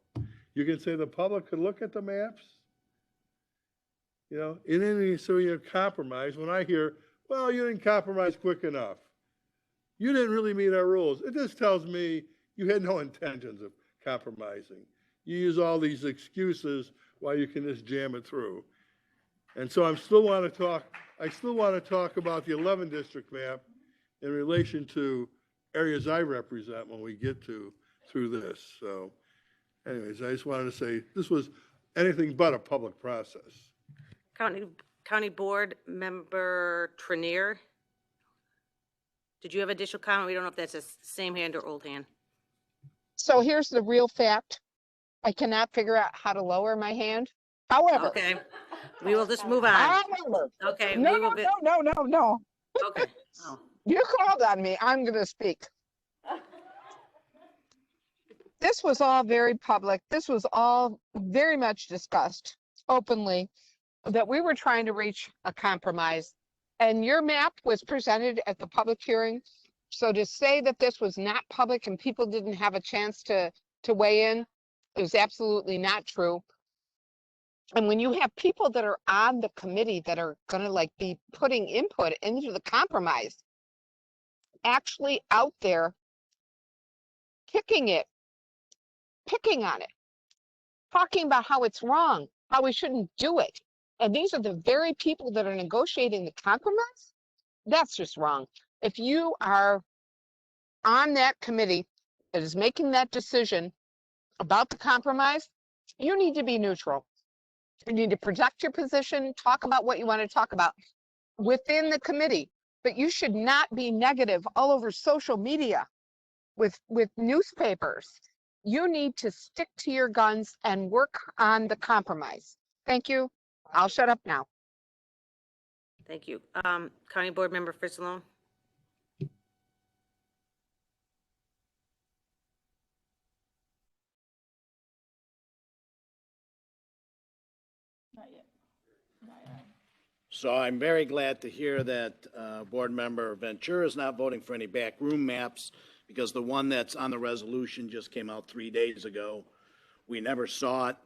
you can say the public could look at the maps, and then so you compromise. When I hear, well, you didn't compromise quick enough, you didn't really meet our rules, it just tells me you had no intentions of compromising. You use all these excuses why you can just jam it through. And so I still want to talk about the 11 district map in relation to areas I represent when we get through this. So anyways, I just wanted to say this was anything but a public process. County Board Member Trenier. Did you have additional comment? We don't know if that's the same hand or old hand. So here's the real fact. I cannot figure out how to lower my hand. However. Okay, we will just move on. However. Okay. No, we will no. Okay. Oh. You called on me. I'm going to speak. This was all very public. This was all very much discussed openly, that we were trying to reach a compromise. And your map was presented at the public hearing. So to say that this was not public and people didn't have a chance to weigh in is absolutely not true. And when you have people that are on the committee that are going to like be putting input into the compromise, actually out there kicking it, picking on it, talking about how it's wrong, how we shouldn't do it. And these are the very people that are negotiating the compromise. That's just wrong. If you are on that committee that is making that decision about the compromise, you need to be neutral. You need to protect your position, talk about what you want to talk about within the committee, but you should not be negative all over social media with newspapers. You need to stick to your guns and work on the compromise. Thank you. I'll shut up now. Thank you. County Board Member Fritzalone. So I'm very glad to hear that Board Member Ventura is not voting for any backroom maps, because the one that's on the resolution just came out 3 days ago. We never saw it.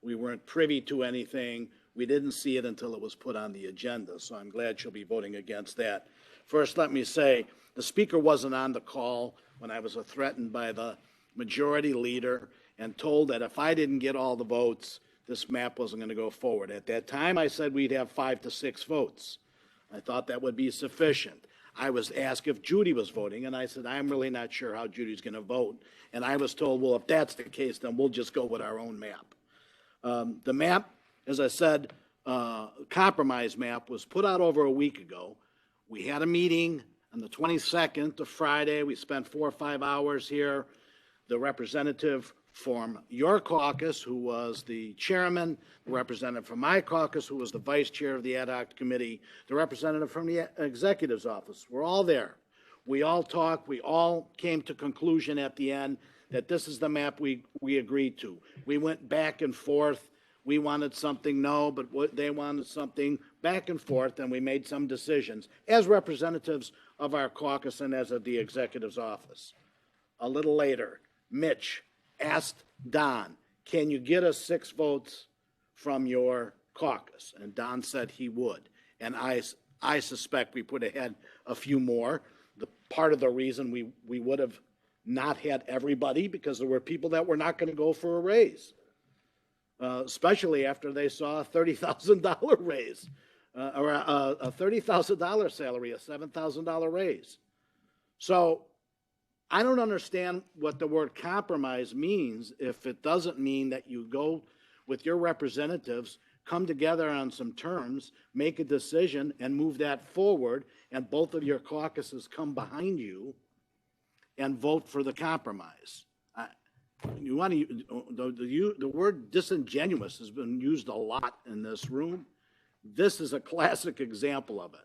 We weren't privy to anything. We didn't see it until it was put on the agenda, so I'm glad she'll be voting against that. First, let me say, the speaker wasn't on the call when I was threatened by the majority leader and told that if I didn't get all the votes, this map wasn't going to go forward. At that time, I said we'd have 5 to 6 votes. I thought that would be sufficient. I was asked if Judy was voting, and I said, I'm really not sure how Judy's going to vote. And I was told, well, if that's the case, then we'll just go with our own map. The map, as I said, compromise map was put out over a week ago. We had a meeting on the 22nd of Friday. We spent 4 or 5 hours here. The representative from your caucus, who was the chairman, the representative from my caucus, who was the vice chair of the ad hoc committee, the representative from the executive's office. We're all there. We all talked. We all came to conclusion at the end that this is the map we agreed to. We went back and forth. We wanted something, no, but they wanted something, back and forth, and we made some decisions as representatives of our caucus and as of the executive's office. A little later, Mitch asked Don, can you get us 6 votes from your caucus? And Don said he would. And I suspect we put ahead a few more. The part of the reason we would have not had everybody, because there were people that were not going to go for a raise, especially after they saw a $30,000 raise, or a $30,000 salary, a $7,000 raise. So I don't understand what the word compromise means if it doesn't mean that you go with your representatives, come together on some terms, make a decision, and move that forward, and both of your caucuses come behind you and vote for the compromise. You want to the word disingenuous has been used a lot in this room. This is a classic example of it.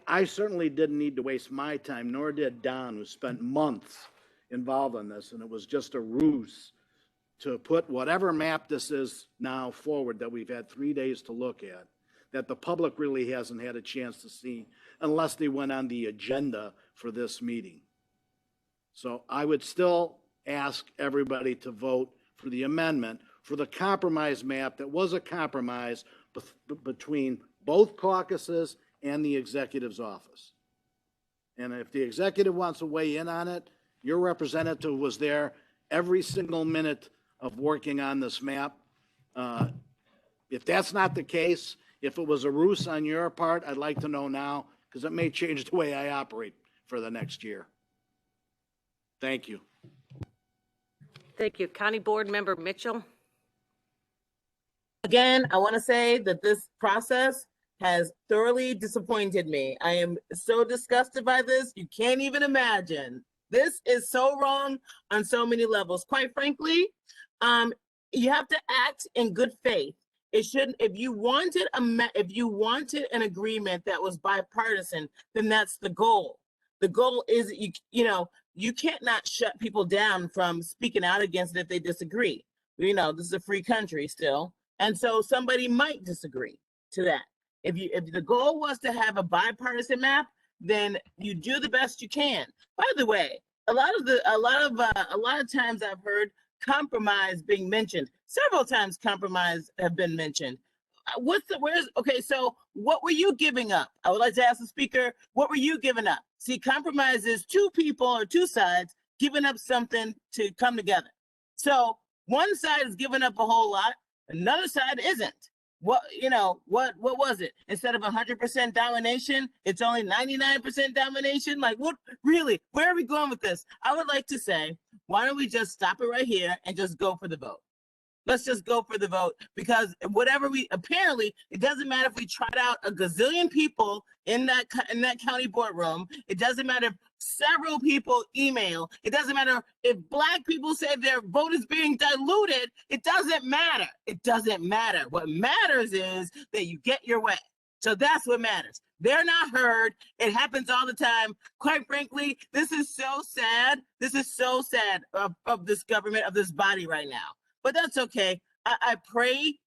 I certainly didn't need to waste my time, nor did Don, who spent months involved in this, and it was just a ruse to put whatever map this is now forward that we've had 3 days to look at, that the public really hasn't had a chance to see unless they went on the agenda for this meeting. So I would still ask everybody to vote for the amendment, for the compromise map that was a compromise between both caucuses and the executive's office. And if the executive wants to weigh in on it, your representative was there every single minute of working on this map. If that's not the case, if it was a ruse on your part, I'd like to know now, because it may change the way I operate for the next year. Thank you. Thank you. County Board Member Mitchell. Again, I want to say that this process has thoroughly disappointed me. I am so disgusted by this. You can't even imagine. This is so wrong on so many levels. Quite frankly, you have to act in good faith. It shouldn't. If you wanted an agreement that was bipartisan, then that's the goal. The goal is you can't not shut people down from speaking out against it if they disagree. This is a free country still. And so somebody might disagree to that. If the goal was to have a bipartisan map, then you do the best you can. By the way, a lot of times I've heard compromise being mentioned. Several times compromise have been mentioned. So what were you giving up? I would like to ask the speaker, what were you giving up? See, compromise is two people or two sides giving up something to come together. So one side is giving up a whole lot, another side isn't. What was it? Instead of 100% domination, it's only 99% domination? Like, what, really? Where are we going with this? I would like to say, why don't we just stop it right here and just go for the vote? Let's just go for the vote, because apparently it doesn't matter if we trot out a gazillion people in that county boardroom. It doesn't matter if several people email. It doesn't matter if Black people say their vote is being diluted. It doesn't matter. It doesn't matter. What matters is that you get your way. So that's what matters. They're not heard. It happens all the time. Quite frankly, this is so sad. This is so sad of this government, of this body right now. But that's okay. I pray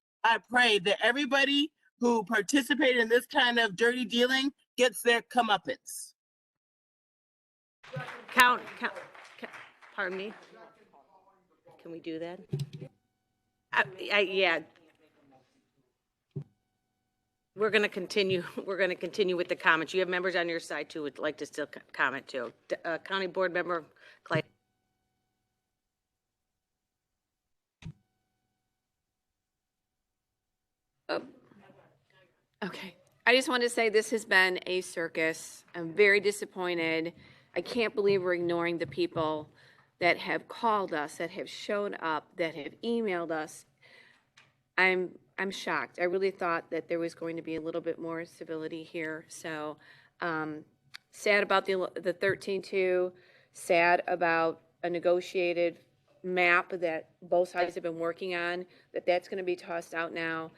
that everybody who participated in this kind of dirty dealing gets their comeuppance. Pardon me? Can we do that? Yeah. We're going to continue with the comments. You have members on your side too who would like to still comment too. County Board Member Clay. Okay. I just want to say this has been a circus. I'm very disappointed. I can't believe we're ignoring the people that have called us, that have shown up, that have emailed us. I'm shocked. I really thought that there was going to be a little bit more civility here. So sad about the 13-2, sad about a negotiated map that both sides have been working on, that's going to be tossed out now.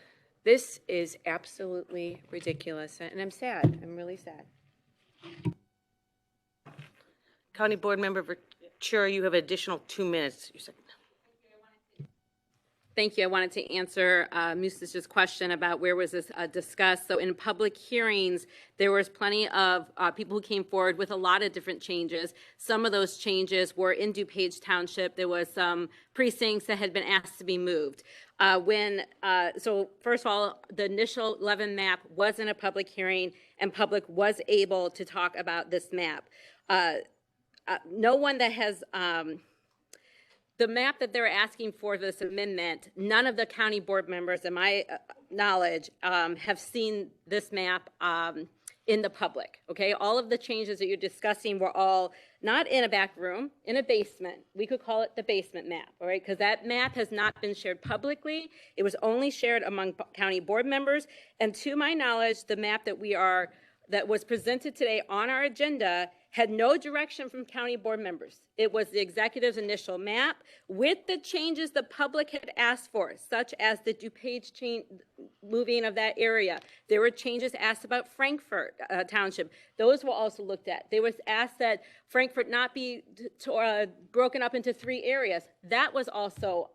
This is absolutely ridiculous, and I'm sad. I'm really sad. County Board Member Ventura, you have an additional 2 minutes. You said. Thank you. I wanted to answer Musis's question about where was this discussed. So in public hearings, there was plenty of people who came forward with a lot of different changes. Some of those changes were in DuPage Township. There was some precincts that had been asked to be moved. So first of all, the initial 11 map was in a public hearing, and public was able to talk about this map. No one that has the map that they're asking for this amendment, none of the county board members, in my knowledge, have seen this map in the public, okay? All of the changes that you're discussing were all not in a back room, in a basement. We could call it the basement map, all right? Because that map has not been shared publicly. It was only shared among county board members. And to my knowledge, the map that was presented today on our agenda had no direction from county board members. It was the executive's initial map with the changes the public had asked for, such as the DuPage moving of that area. There were changes asked about Frankfort Township. Those were also looked at. There was asked that Frankfort not be broken up into 3 areas. That was also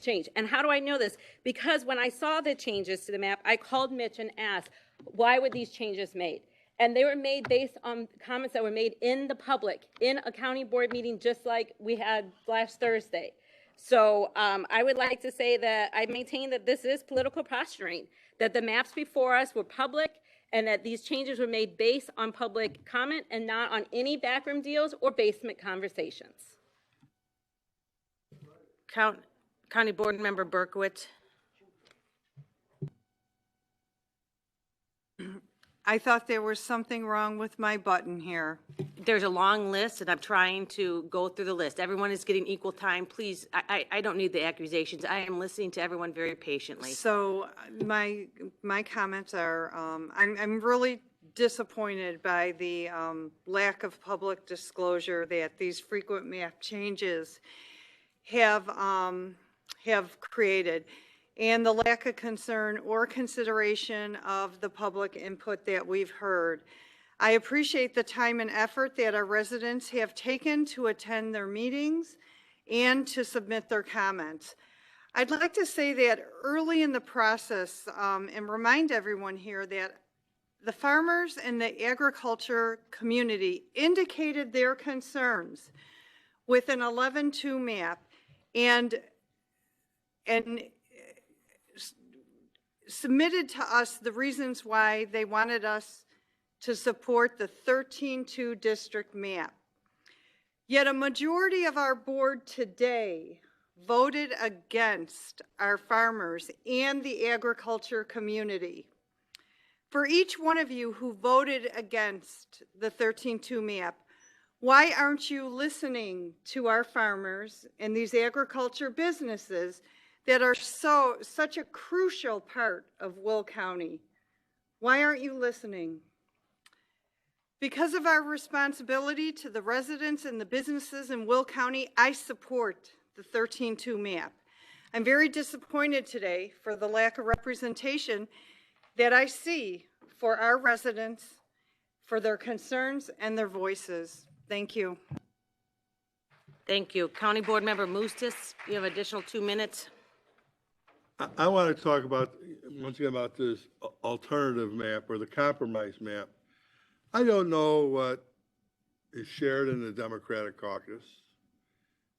changed. And how do I know this? Because when I saw the changes to the map, I called Mitch and asked, why were these changes made? And they were made based on comments that were made in the public, in a county board meeting, just like we had last Thursday. So I would like to say that I maintain that this is political posturing, that the maps before us were public, and that these changes were made based on public comment and not on any backroom deals or basement conversations. County Board Member Berkowitz. I thought there was something wrong with my button here. there's a long list, and I'm trying to go through the list. Everyone is getting equal time. Please, I don't need the accusations. I am listening to everyone very patiently. So my comments are, I'm really disappointed by the lack of public disclosure that these frequent map changes have created, and the lack of concern or consideration of the public input that we've heard. I appreciate the time and effort that our residents have taken to attend their meetings and to submit their comments. I'd like to say that early in the process, and remind everyone here that the farmers and the agriculture community indicated their concerns with an 11-2 map and submitted to us the reasons why they wanted us to support the 13-2 district map. Yet a majority of our board today voted against our farmers and the agriculture community. For each one of you who voted against the 13-2 map, why aren't you listening to our farmers and these agriculture businesses that are such a crucial part of Will County? Why aren't you listening? Because of our responsibility to the residents and the businesses in Will County, I support the 13-2 map. I'm very disappointed today for the lack of representation that I see for our residents, for their concerns and their voices. Thank you. Thank you. County Board Member Mustis, you have additional 2 minutes. I want to talk about, once again, about this alternative map or the compromise map. I don't know what is shared in the Democratic caucus.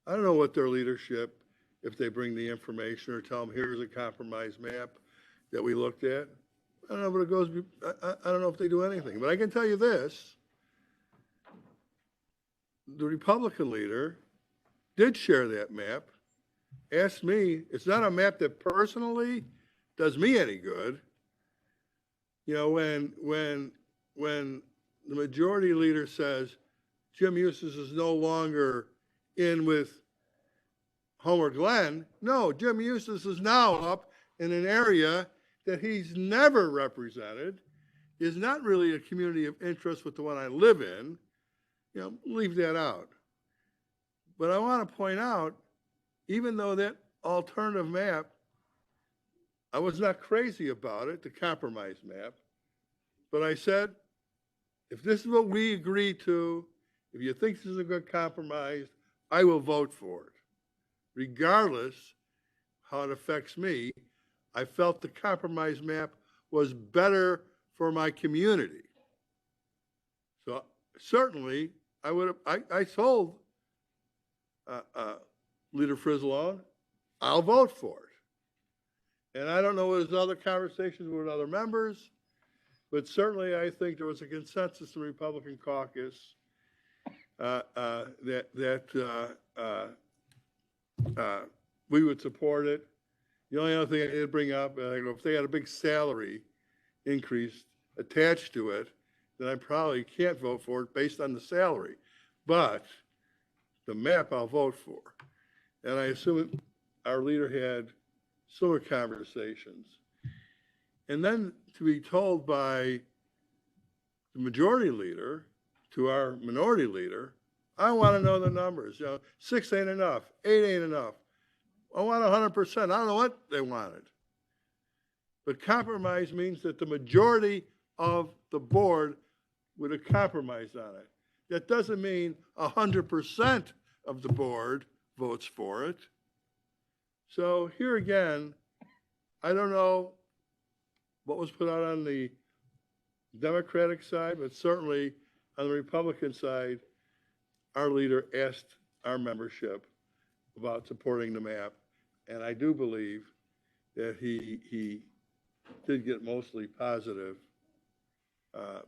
I don't know what their leadership, if they bring the information or tell them, here's a compromise map that we looked at. I don't know what it goes, I don't know if they do anything, but I can tell you this. The Republican leader did share that map, asked me, it's not a map that personally does me any good. You know, when the majority leader says Jim Eustace is no longer in with Homer Glenn, no, Jim Eustace is now up in an area that he's never represented, is not really a community of interest with the one I live in. You know, leave that out. But I want to point out, even though that alternative map, I was not crazy about it, the compromise map, but I said, if this is what we agree to, if you think this is a good compromise, I will vote for it. Regardless how it affects me, I felt the compromise map was better for my community. So certainly, I told Leader Frizzlone, I'll vote for it. And I don't know what his other conversations with other members, but certainly I think there was a consensus in the Republican caucus that we would support it. The only other thing I did bring up, if they had a big salary increase attached to it, then I probably can't vote for it based on the salary. But the map I'll vote for. And I assume our leader had similar conversations. And then to be told by the majority leader to our minority leader, I want to know the numbers. You know, 6 ain't enough, 8 ain't enough. I want 100%. I don't know what they wanted. But compromise means that the majority of the board would have compromised on it. That doesn't mean 100% of the board votes for it. So here again, I don't know what was put out on the Democratic side, but certainly on the Republican side, our leader asked our membership about supporting the map. And I do believe that he did get mostly positive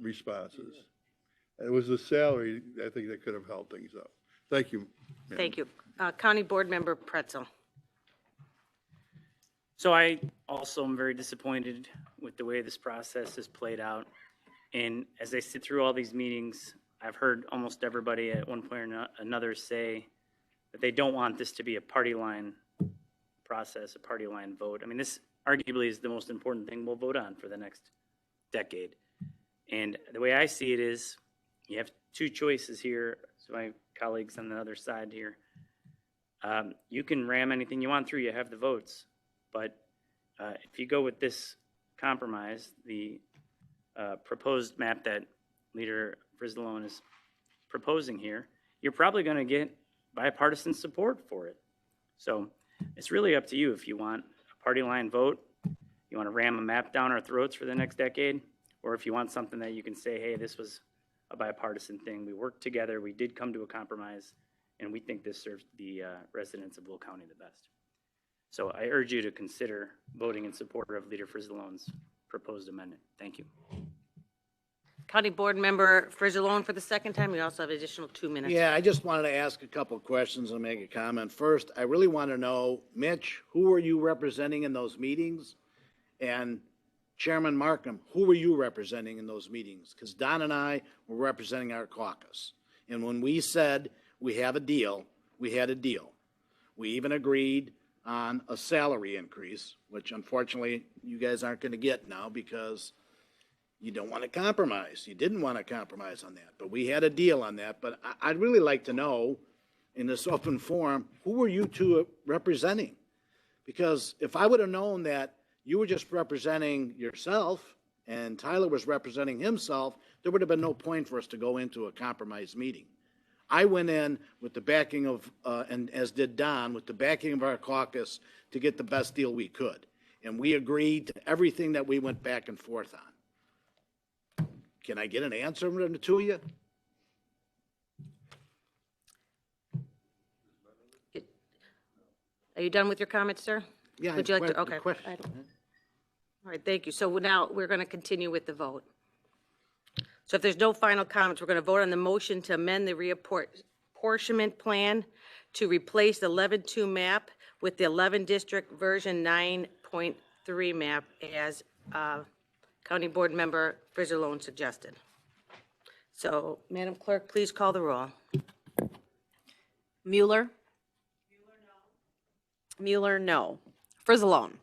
responses. And it was the salary, I think, that could have held things up. Thank you. Ma'am. Thank you. County Board Member Pretzel. So I also am very disappointed with the way this process has played out. And as I sit through all these meetings, I've heard almost everybody at one point or another say that they don't want this to be a party line process, a party line vote. I mean, this arguably is the most important thing we'll vote on for the next decade. And the way I see it is you have two choices here. So my colleagues on the other side here, you can ram anything you want through, you have the votes. But if you go with this compromise, the proposed map that Leader Frizzalone is proposing here, you're probably going to get bipartisan support for it. So it's really up to you if you want a party line vote, you want to ram a map down our throats for the next decade, or if you want something that you can say, hey, this was a bipartisan thing. We worked together, we did come to a compromise, and we think this serves the residents of Will County the best. So I urge you to consider voting in support of Leader Frizzalone's proposed amendment. Thank you. County Board Member Frizzalone for the second time. We also have additional 2 minutes. Yeah, I just wanted to ask a couple of questions and make a comment. First, I really want to know, Mitch, who were you representing in those meetings? And Chairman Markham, who were you representing in those meetings? Because Don and I were representing our caucus. And when we said we have a deal, we had a deal. We even agreed on a salary increase, which unfortunately you guys aren't going to get now because you don't want to compromise. You didn't want to compromise on that, but we had a deal on that. But I'd really like to know in this open forum, who were you two representing? Because if I would have known that you were just representing yourself and Tyler was representing himself, there would have been no point for us to go into a compromise meeting. I went in with the backing of, and as did Don, with the backing of our caucus to get the best deal we could. And we agreed to everything that we went back and forth on. Can I get an answer from the two of you? Are you done with your comments, sir? Yeah. Would you like to? a Okay. question. All right, thank you. So now we're going to continue with the vote. So if there's no final comments, we're going to vote on the motion to amend the reapportionment plan to replace the 11-2 map with the 11 district version 9.3 map as County Board Member Frizzalone suggested. So, Madam Clerk, please call the roll. Mueller? Mueller, no. Frizzalone?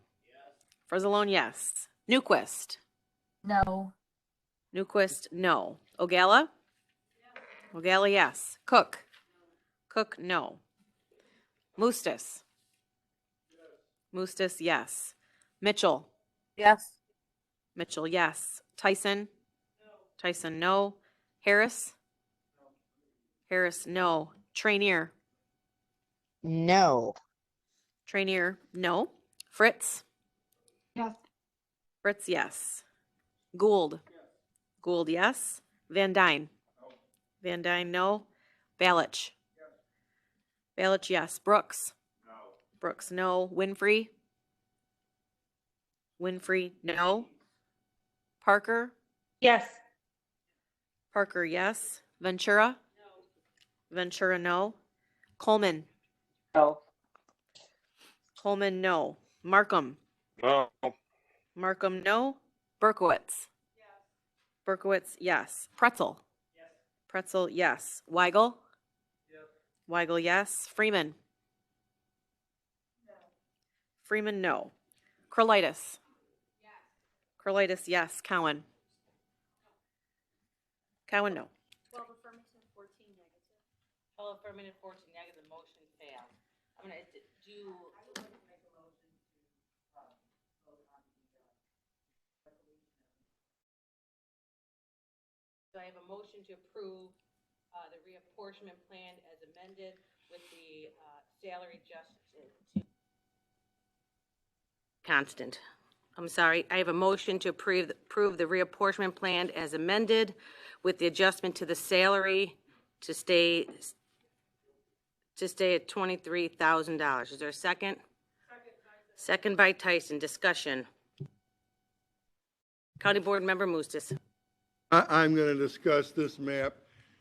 Frizzalone, yes. Newquist? No. Newquist, no. Ogala? Ogala, yes. Cook? Cook, no. Mustis? Mustis, yes. Mitchell? Yes. Mitchell, yes. Tyson? Tyson, no. Harris? Harris, no. Trainier? No. Trainier, no. Fritz? Yes. Fritz, yes. Gould? Gould, yes. Van Dyne? Van Dyne, no. Balich? Balich, yes. Brooks? Brooks, no. Winfrey? Winfrey, no. Parker? Yes. Parker, yes. Ventura? Ventura, no. Coleman? No. Coleman, no. Markham? No. Markham, no. Berkowitz? Berkowitz, yes. Pretzel? Pretzel, yes. Weigel? Weigel, yes. Freeman? Freeman, no. Crolitis? Crolitis, yes. Cowan? Cowan, no. 12 affirmative, 14 negative. 12 affirmative, 14 negative, the motion failed. I'm going to do. So I have a motion to approve the reapportionment plan as amended with the salary adjustment. Constant. I'm sorry. I have a motion to approve the reapportionment plan as amended with the adjustment to the salary to stay at $23,000. Is there a second? Second by Tyson. Discussion. County Board Member Mustis. I'm going to discuss this map,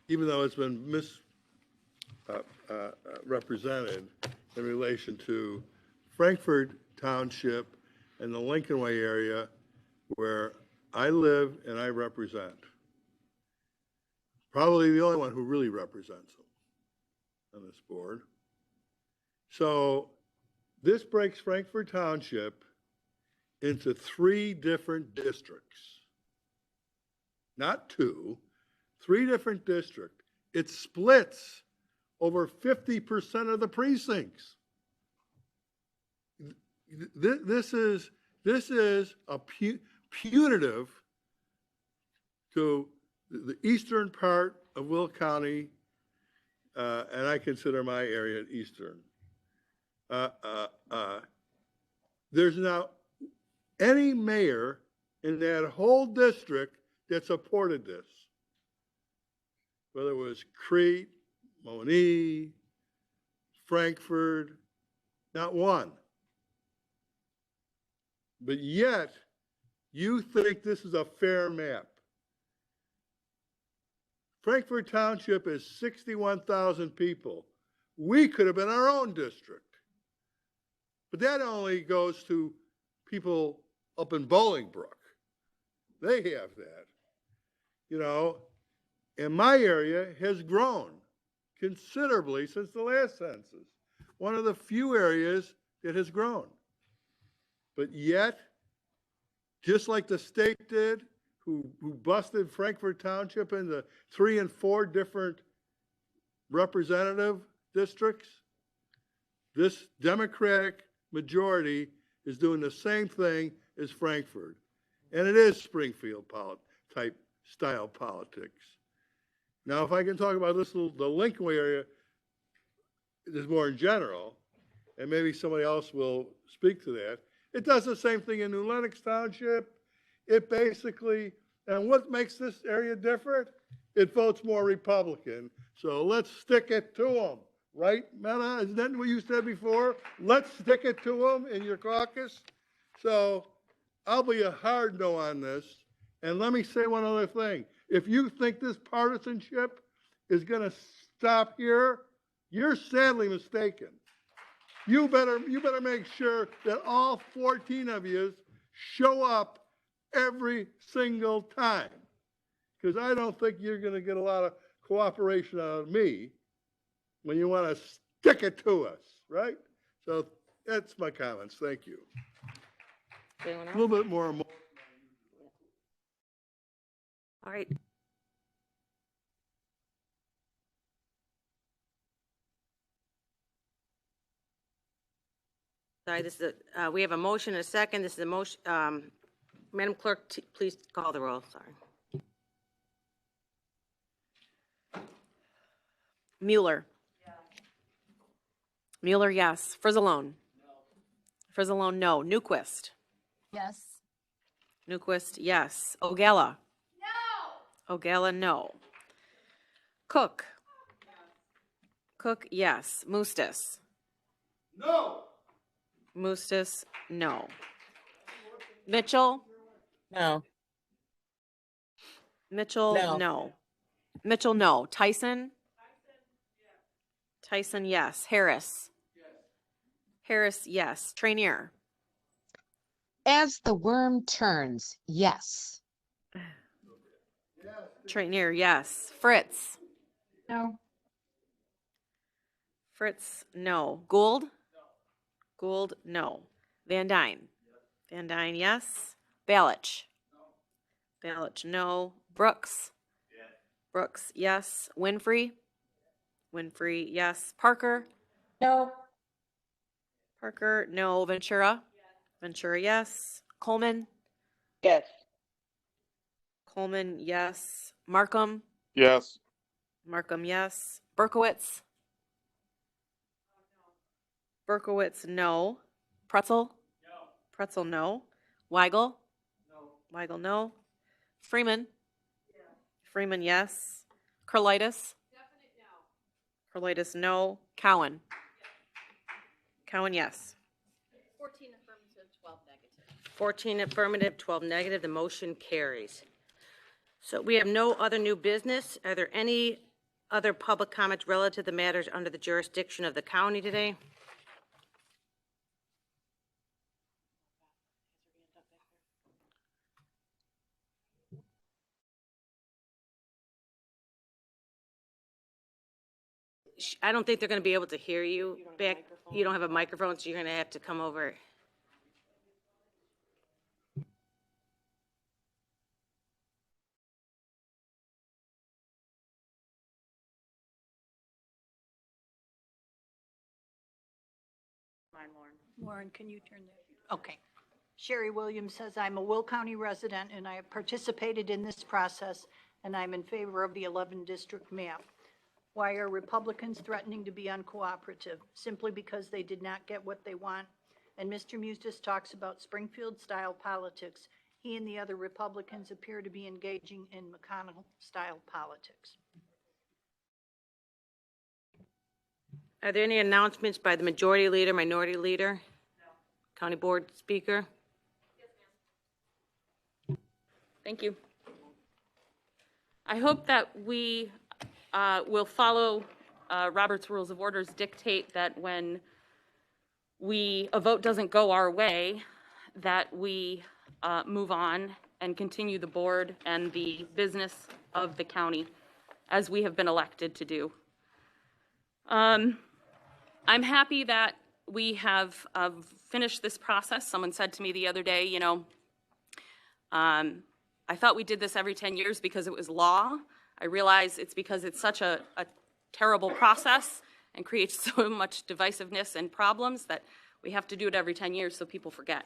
even though it's been misrepresented in relation to Frankfurt Township and the Lincoln Way area where I live and I represent. Probably the only one who really represents them on this board. So this breaks Frankfurt Township into 3 different districts. Not 2, 3 different districts. It splits over 50% of the precincts. This is a punitive to the eastern part of Will County, and I consider my area eastern. There's now any mayor in that whole district that supported this, whether it was Crete, Moni, Frankfurt, not one. But yet, you think this is a fair map. Frankfurt Township is 61,000 people. We could have been our own district. But that only goes to people up in Bolingbrook. They have that. You know, and my area has grown considerably since the last census. One of the few areas that has grown. But yet, just like the state did, who busted Frankfurt Township into 3 and 4 different representative districts, this Democratic majority is doing the same thing as Frankfurt. And it is Springfield type style politics. Now, if I can talk about this the Lincoln area, is more in general, and maybe somebody else will speak to that. It does the same thing in New Lenox Township. It basically, and what makes this area different? It votes more Republican. So let's stick it to them, right, Mena? Isn't that what you said before? Let's stick it to them in your caucus. So I'll be a hard no on this. And let me say one other thing. If you think this partisanship is going to stop here, you're sadly mistaken. You better make sure that all 14 of you show up every single time, because I don't think you're going to get a lot of cooperation out of me when you want to stick it to us, right? So that's my comments. Thank you. Anyone A else? little bit more. All right. Sorry, this is we have a motion and a second. This is a motion. Madam Clerk, please call the roll. Sorry. Mueller. Mueller, yes. Frizzalone. Frizzalone, no. Newquist. Yes. Newquist, yes. Ogalla. No. Ogalla, no. Cook. Cook, yes. Mustis. No. Mustis, no. Mitchell. No. Mitchell, No. no. Mitchell, no. Tyson. Tyson, yes. Harris. Harris, yes. Trainier. As the worm turns, yes. Trainier, yes. Fritz. No. Fritz, no. Gould? Gould, no. Van Dyne? Van Dyne, yes. Balich? Balich, no. Brooks? Brooks, yes. Winfrey? Winfrey, yes. Parker? No. Parker, no. Ventura? Ventura, yes. Coleman? Yes. Coleman, yes. Markham? Yes. Markham, yes. Berkowitz? Berkowitz, no. Pretzel? No. Pretzel, no. Weigel? No. Weigel, no. Freeman? Yeah. Freeman, yes. Carlitis? Definite no. Carlitis, no. Cowan? Yes. Cowan, yes. 14 affirmative, 12 negative. 14 affirmative, 12 negative. The motion carries. So we have no other new business. Are there any other public comments relative to the matters under the jurisdiction of the county today? I don't think they're going to be able to hear you back. You don't have a microphone, so you're going to have to come over. Lauren, can you turn that? Okay. Sherry Williams says, I'm a Will County resident and I have participated in this process and I'm in favor of the 11 district map. Why are Republicans threatening to be uncooperative? Simply because they did not get what they want. And Mr. Mustis talks about Springfield style politics. He and the other Republicans appear to be engaging in McConnell style politics. Are there any announcements by the majority leader, minority leader? No. County board speaker? Thank you. I hope that we will follow Robert's Rules of Orders dictate that when a vote doesn't go our way, that we move on and continue the board and the business of the county as we have been elected to do. I'm happy that we have finished this process. Someone said to me the other day, you know, I thought we did this every 10 years because it was law. I realize it's because it's such a terrible process and creates so much divisiveness and problems that we have to do it every 10 years so people forget.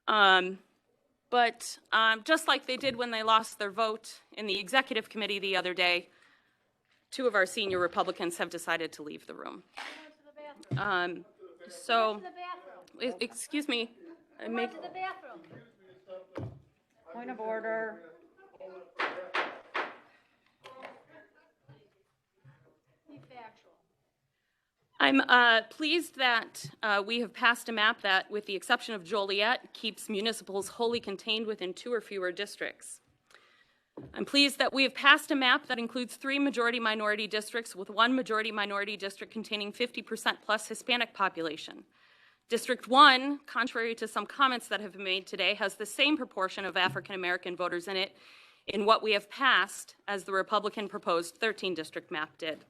But just like they did when they lost their vote in the executive committee the other day, 2 of our senior Republicans have decided to leave the room. Excuse me. Point of order. I'm pleased that we have passed a map that, with the exception of Joliet, keeps municipals wholly contained within 2 or fewer districts. I'm pleased that we have passed a map that includes 3 majority-minority districts with 1 majority-minority district containing 50% plus Hispanic population. District 1, contrary to some comments that have been made today, has the same proportion of African-American voters in it in what we have passed as the Republican proposed 13-district map did.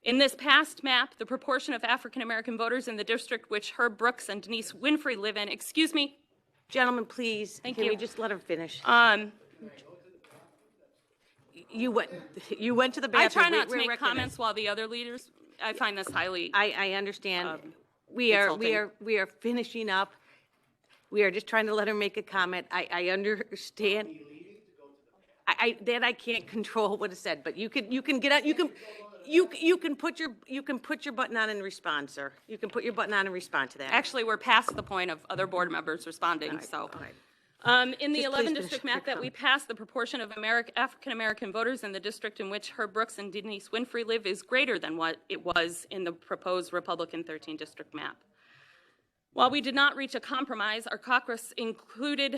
In this past map, the proportion of African-American voters in the district which Herb Brooks and Denise Winfrey live in, excuse me. Gentlemen, please, Thank can you. we just let her finish? You went to the bathroom. I try not to We're make recognized. comments while the other leaders, I find this highly I understand. We are finishing up. We are just trying to let her make a comment. I understand. I can't control what is said, but you can get out. You can put your button on and respond, sir. You can put your button on and respond to that. Actually, we're past the point of other board members responding, so. In the Just 11 please district finish map your that we passed, the proportion of African-American voters in the district in which Herb Brooks and Denise Winfrey live is greater than what it was in the proposed Republican 13 district map. While we did not reach a compromise, our caucus included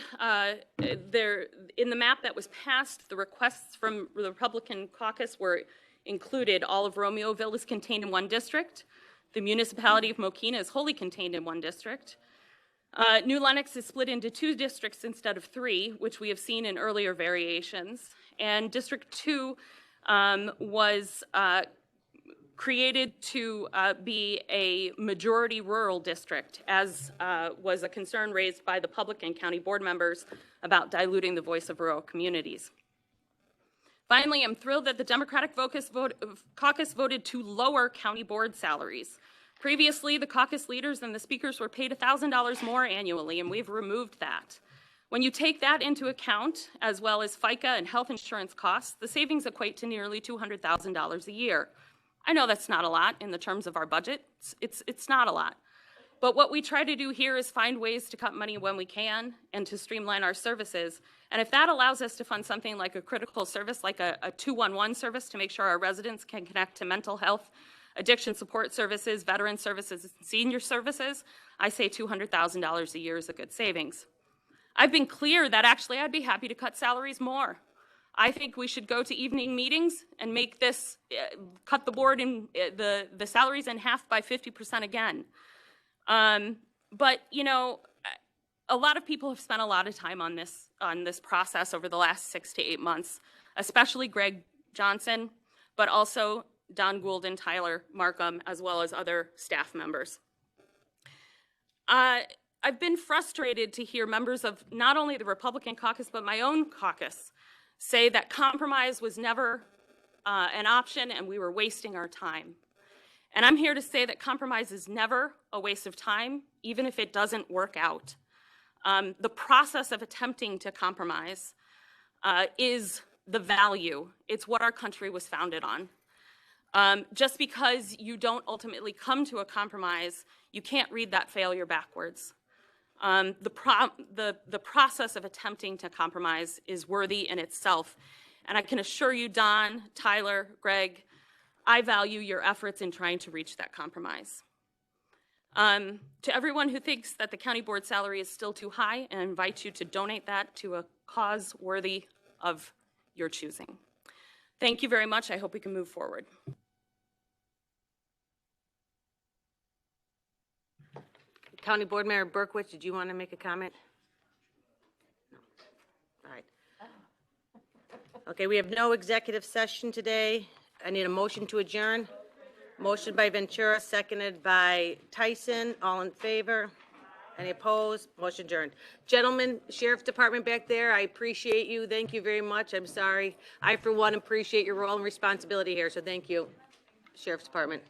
in the map that was passed, the requests from the Republican caucus were included. All of Romeoville is contained in 1 district. The municipality of Mokina is wholly contained in 1 district. New Lenox is split into 2 districts instead of 3, which we have seen in earlier variations. And District 2 was created to be a majority rural district, as was a concern raised by the public and county board members about diluting the voice of rural communities. Finally, I'm thrilled that the Democratic caucus voted to lower county board salaries. Previously, the caucus leaders and the speakers were paid $1,000 more annually, and we've removed that. When you take that into account, as well as FICA and health insurance costs, the savings equate to nearly $200,000 a year. I know that's not a lot in the terms of our budget. It's not a lot. But what we try to do here is find ways to cut money when we can and to streamline our services. And if that allows us to fund something like a critical service, like a 211 service to make sure our residents can connect to mental health, addiction support services, veteran services, and senior services, I say $200,000 a year is a good savings. I've been clear that actually I'd be happy to cut salaries more. I think we should go to evening meetings and make this, cut the board in the salaries in half by 50% again. But you know, a lot of people have spent a lot of time on this process over the last 6 to 8 months, especially Greg Johnson, but also Don Gould and Tyler Markham, as well as other staff members. I've been frustrated to hear members of not only the Republican caucus, but my own caucus say that compromise was never an option and we were wasting our time. And I'm here to say that compromise is never a waste of time, even if it doesn't work out. The process of attempting to compromise is the value. It's what our country was founded on. Just because you don't ultimately come to a compromise, you can't read that failure backwards. The process of attempting to compromise is worthy in itself. And I can assure you, Don, Tyler, Greg, I value your efforts in trying to reach that compromise. To everyone who thinks that the county board salary is still too high, I invite you to donate that to a cause worthy of your choosing. Thank you very much. I hope we can move forward. County Board Member Berkowitz, did you want to make a comment? No. All right. Okay, we have no executive session today. I need a motion to adjourn. Motion by Ventura, seconded by Tyson. All in favor? Any opposed? Motion adjourned. Gentlemen, Sheriff's Department back there, I appreciate you. Thank you very much. I'm sorry. I, for one, appreciate your role and responsibility here, so thank you, Sheriff's Department.